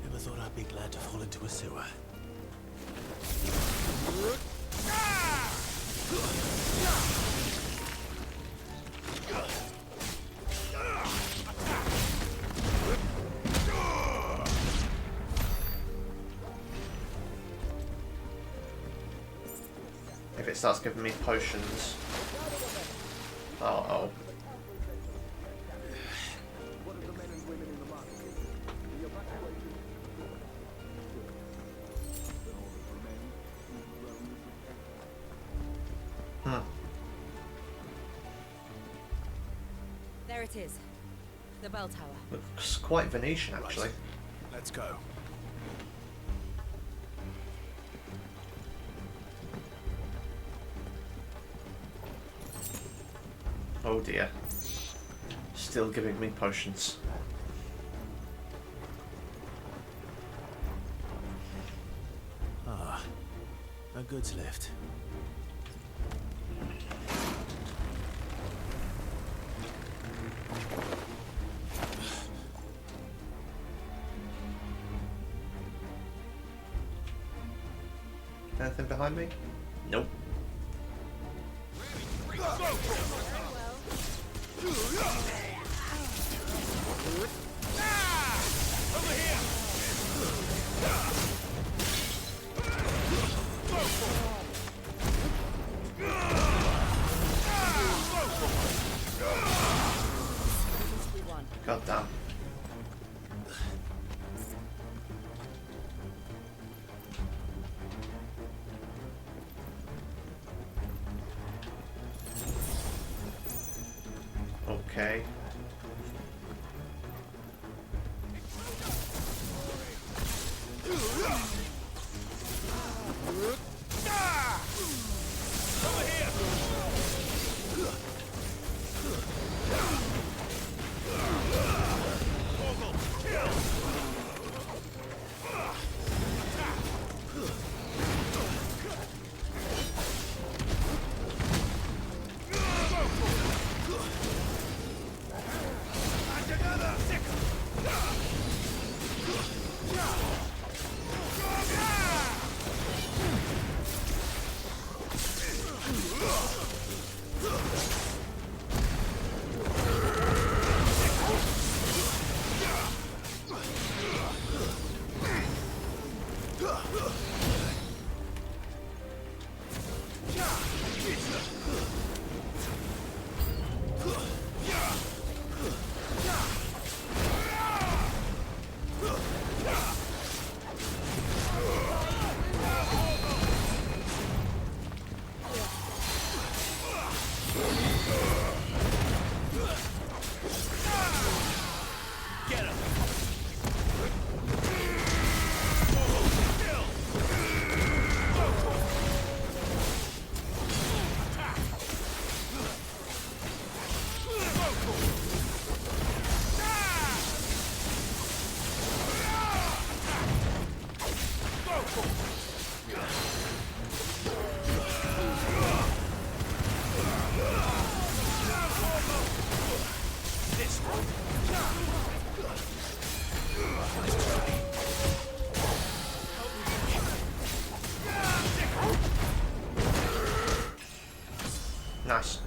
Never thought I'd be glad to fall into a sewer. If it starts giving me potions. Uh-oh. There it is. The bell tower. Looks quite Venetian, actually. Let's go. Oh dear. Still giving me potions. Ah, a goods lift. Anything behind me? Nope. Over here! Okay. Nice.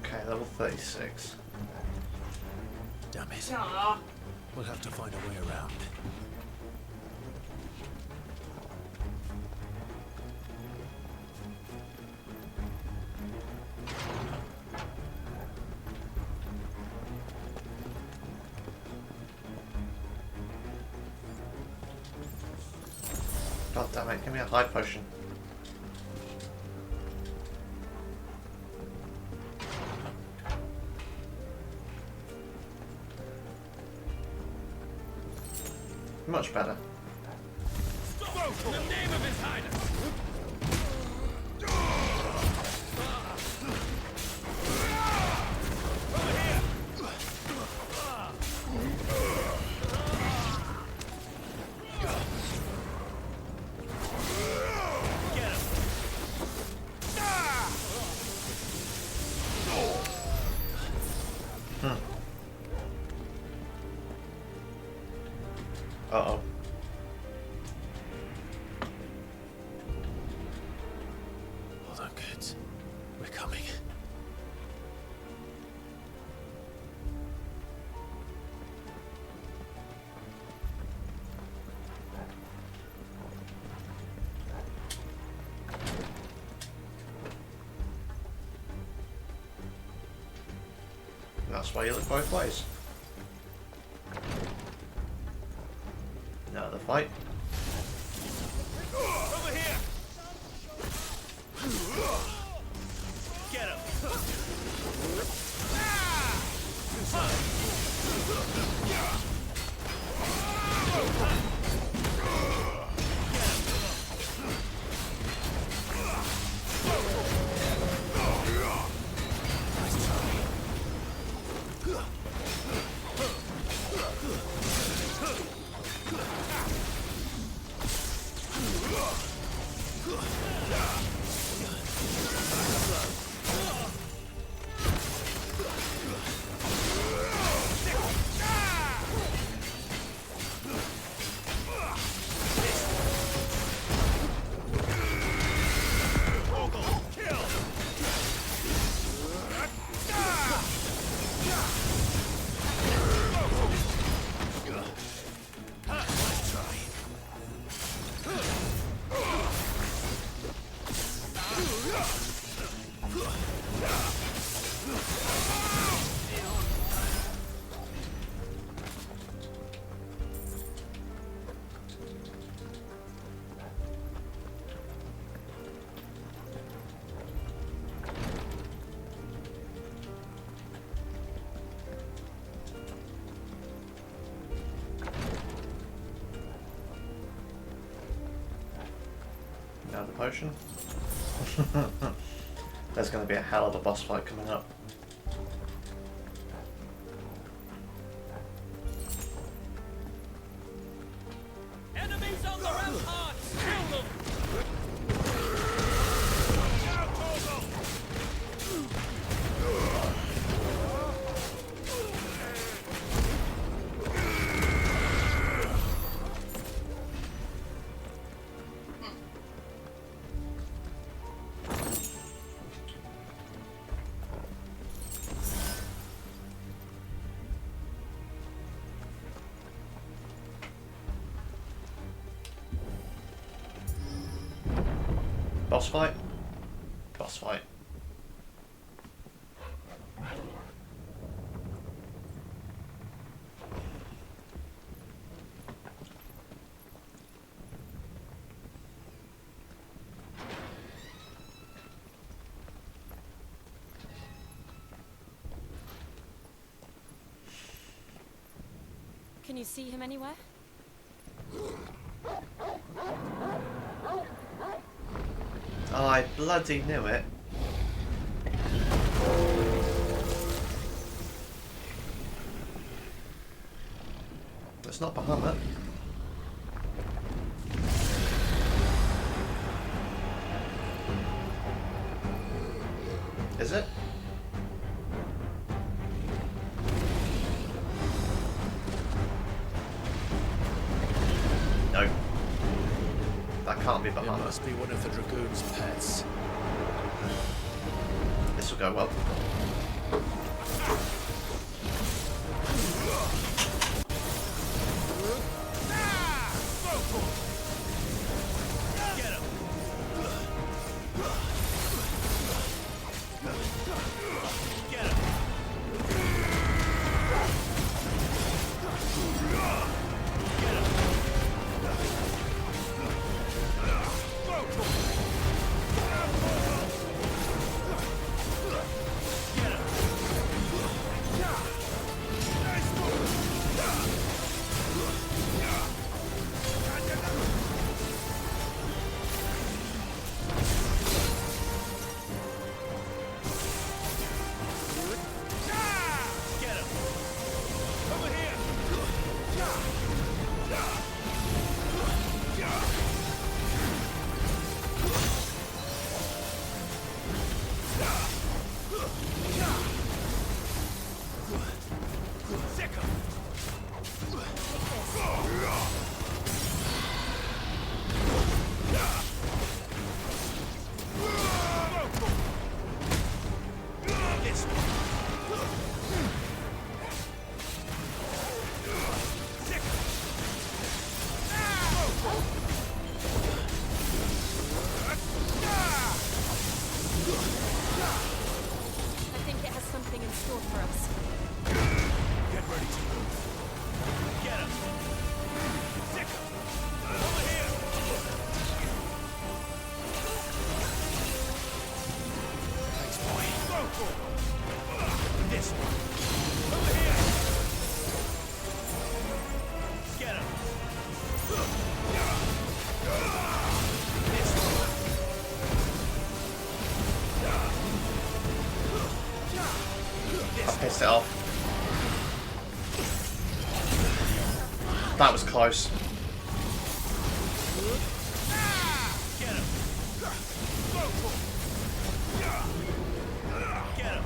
Okay, level 36. Damn it. Aw. We'll have to find a way around. God damn it, give me a high potion. Much better. In the name of His Highness! Uh-oh. Hold on, kids. We're coming. And that's why you look both ways. Now the fight. Over here! Get him! Found a potion. There's going to be a hell of a boss fight coming up. Enemies on the ramparts! Kill them! Boss fight? Boss fight. Can you see him anywhere? I bloody knew it. It's not Bahamut. Is it? No. That can't be It Bahamut. must be one of the Dragoon's pets. This will go well. Get him! Get him! I think it has something in store for us. Get ready to move. Get him! Sick him! Over here! Thanks, boy. Go for it! This one! Over here! Get him! This one! I pissed it off. That was close. Get him! Go for it! Get him!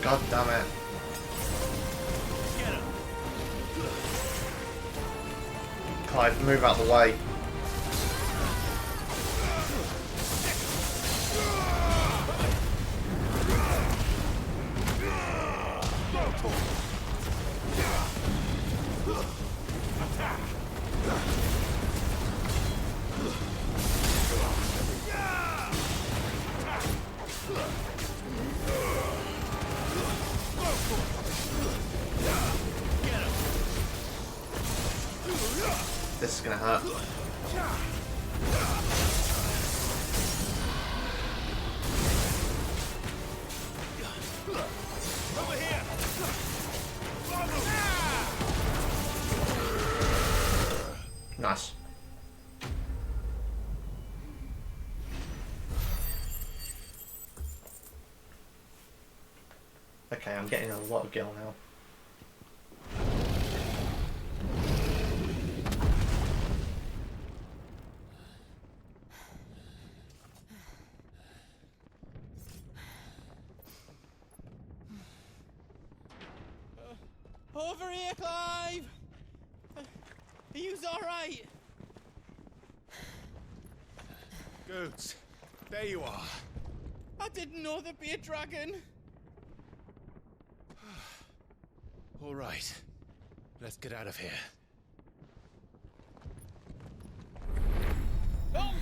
God damn it. I'd move out of the way. This is gonna hurt. Over here. Nice. Okay, I'm getting a lot of gil now. Over here, Clive! Are you alright? Goods, there you are. I didn't know there'd be a dragon. All right, let's get out of here. Oh!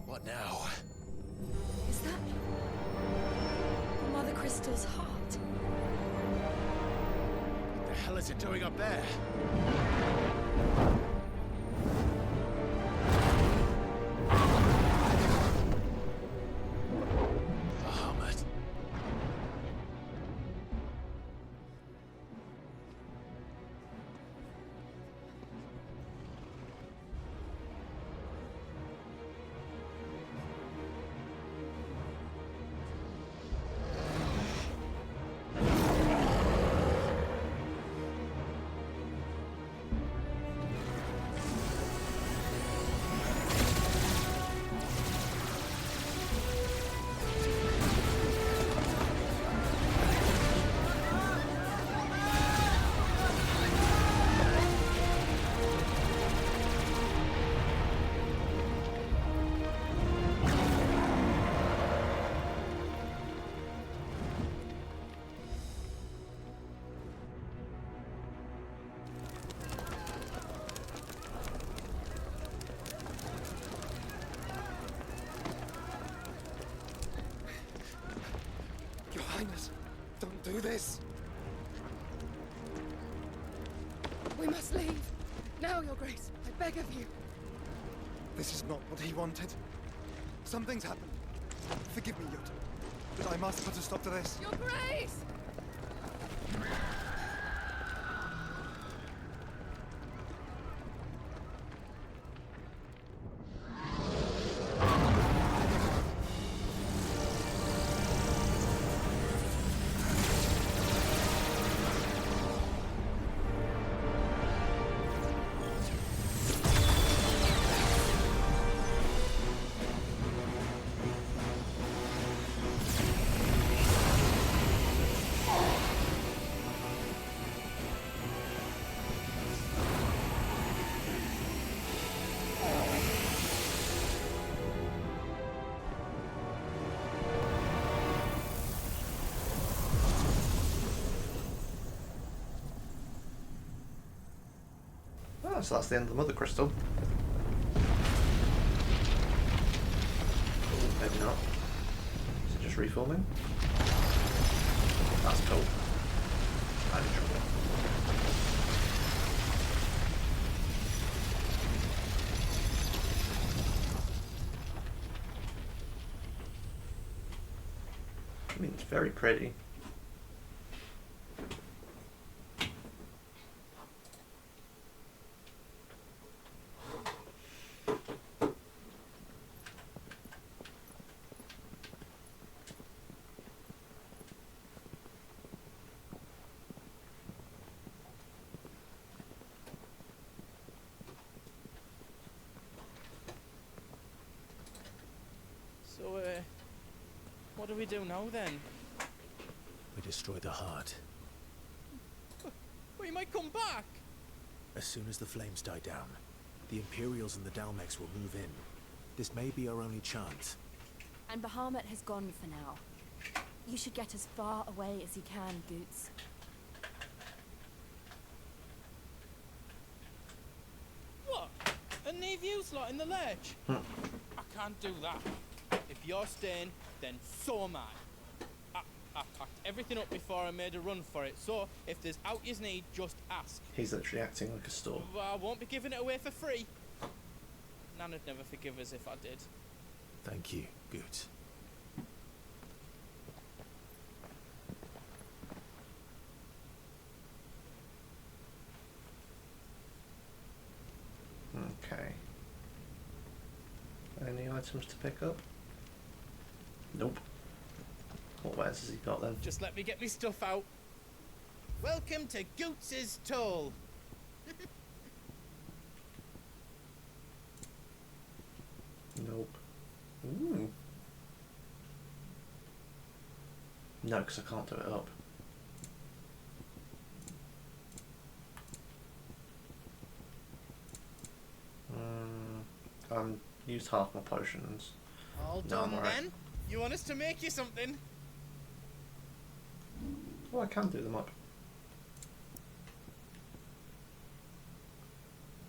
What now? Is that Mother Crystal's heart? What the hell is it doing up there? Bahamut. Your Highness, don't do this. We must leave. Now, Your Grace. I beg of you. This is not what he wanted. Something's happened. Forgive me, Yut, but I must put a stop to this. Your Grace! Oh, so that's the end of the Mother Crystal. Maybe not. Is it just reforming? That's cool. I'm in trouble. I mean, it's very pretty. So, what do we do now then? We destroy the heart. We might come back. As soon as the flames die down, the Imperials and the Dalmex will move in. This may be our only chance. And Bahamut has gone for now. You should get as far away as you can, Boots. What? And leave you slot in the ledge? I can't do that. If you're staying, then so am I. I packed everything up before I made a run for it, so if there's out you need, just ask. He's literally acting like a store. Well, I won't be giving it away for free. Nana'd never forgive us if I did. Thank you, Goot. Okay. Any items to pick up? Nope. What wares has he got then? Just let me get me stuff out. Welcome to Goots's Toll. Nope. Ooh. No, because I can't do it up. Used half my potions. All No, I'm done alright. then? You want us to make you something? Well, I can do them up.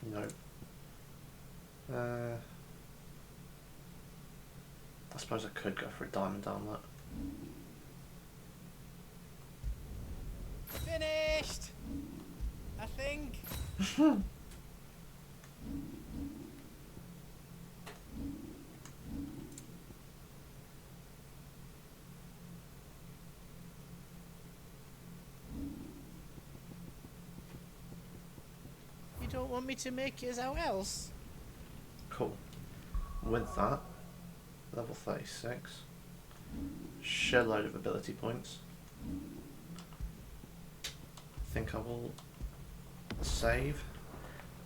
No. I suppose I could go for a diamond armlet. Finished! I think. You don't want me to make yours out else? Cool. With that, level 36. Shed load of ability points. I think I will save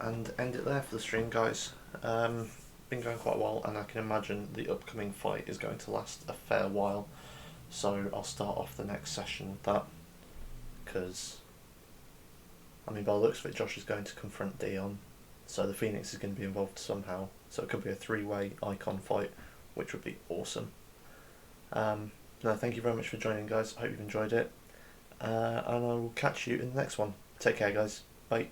and end it there for the stream, guys. Been going quite a while, and I can imagine the upcoming fight is going to last a fair while, so I'll start off the next session with that, because I mean, by the looks of it, Josh is going to confront Dion, so the Phoenix is going to be involved somehow, so it could be a 3-way icon fight, which would be awesome. No, thank you very much for joining, guys. I hope you've enjoyed it, and I will catch you in the next one. Take care, guys. Bye.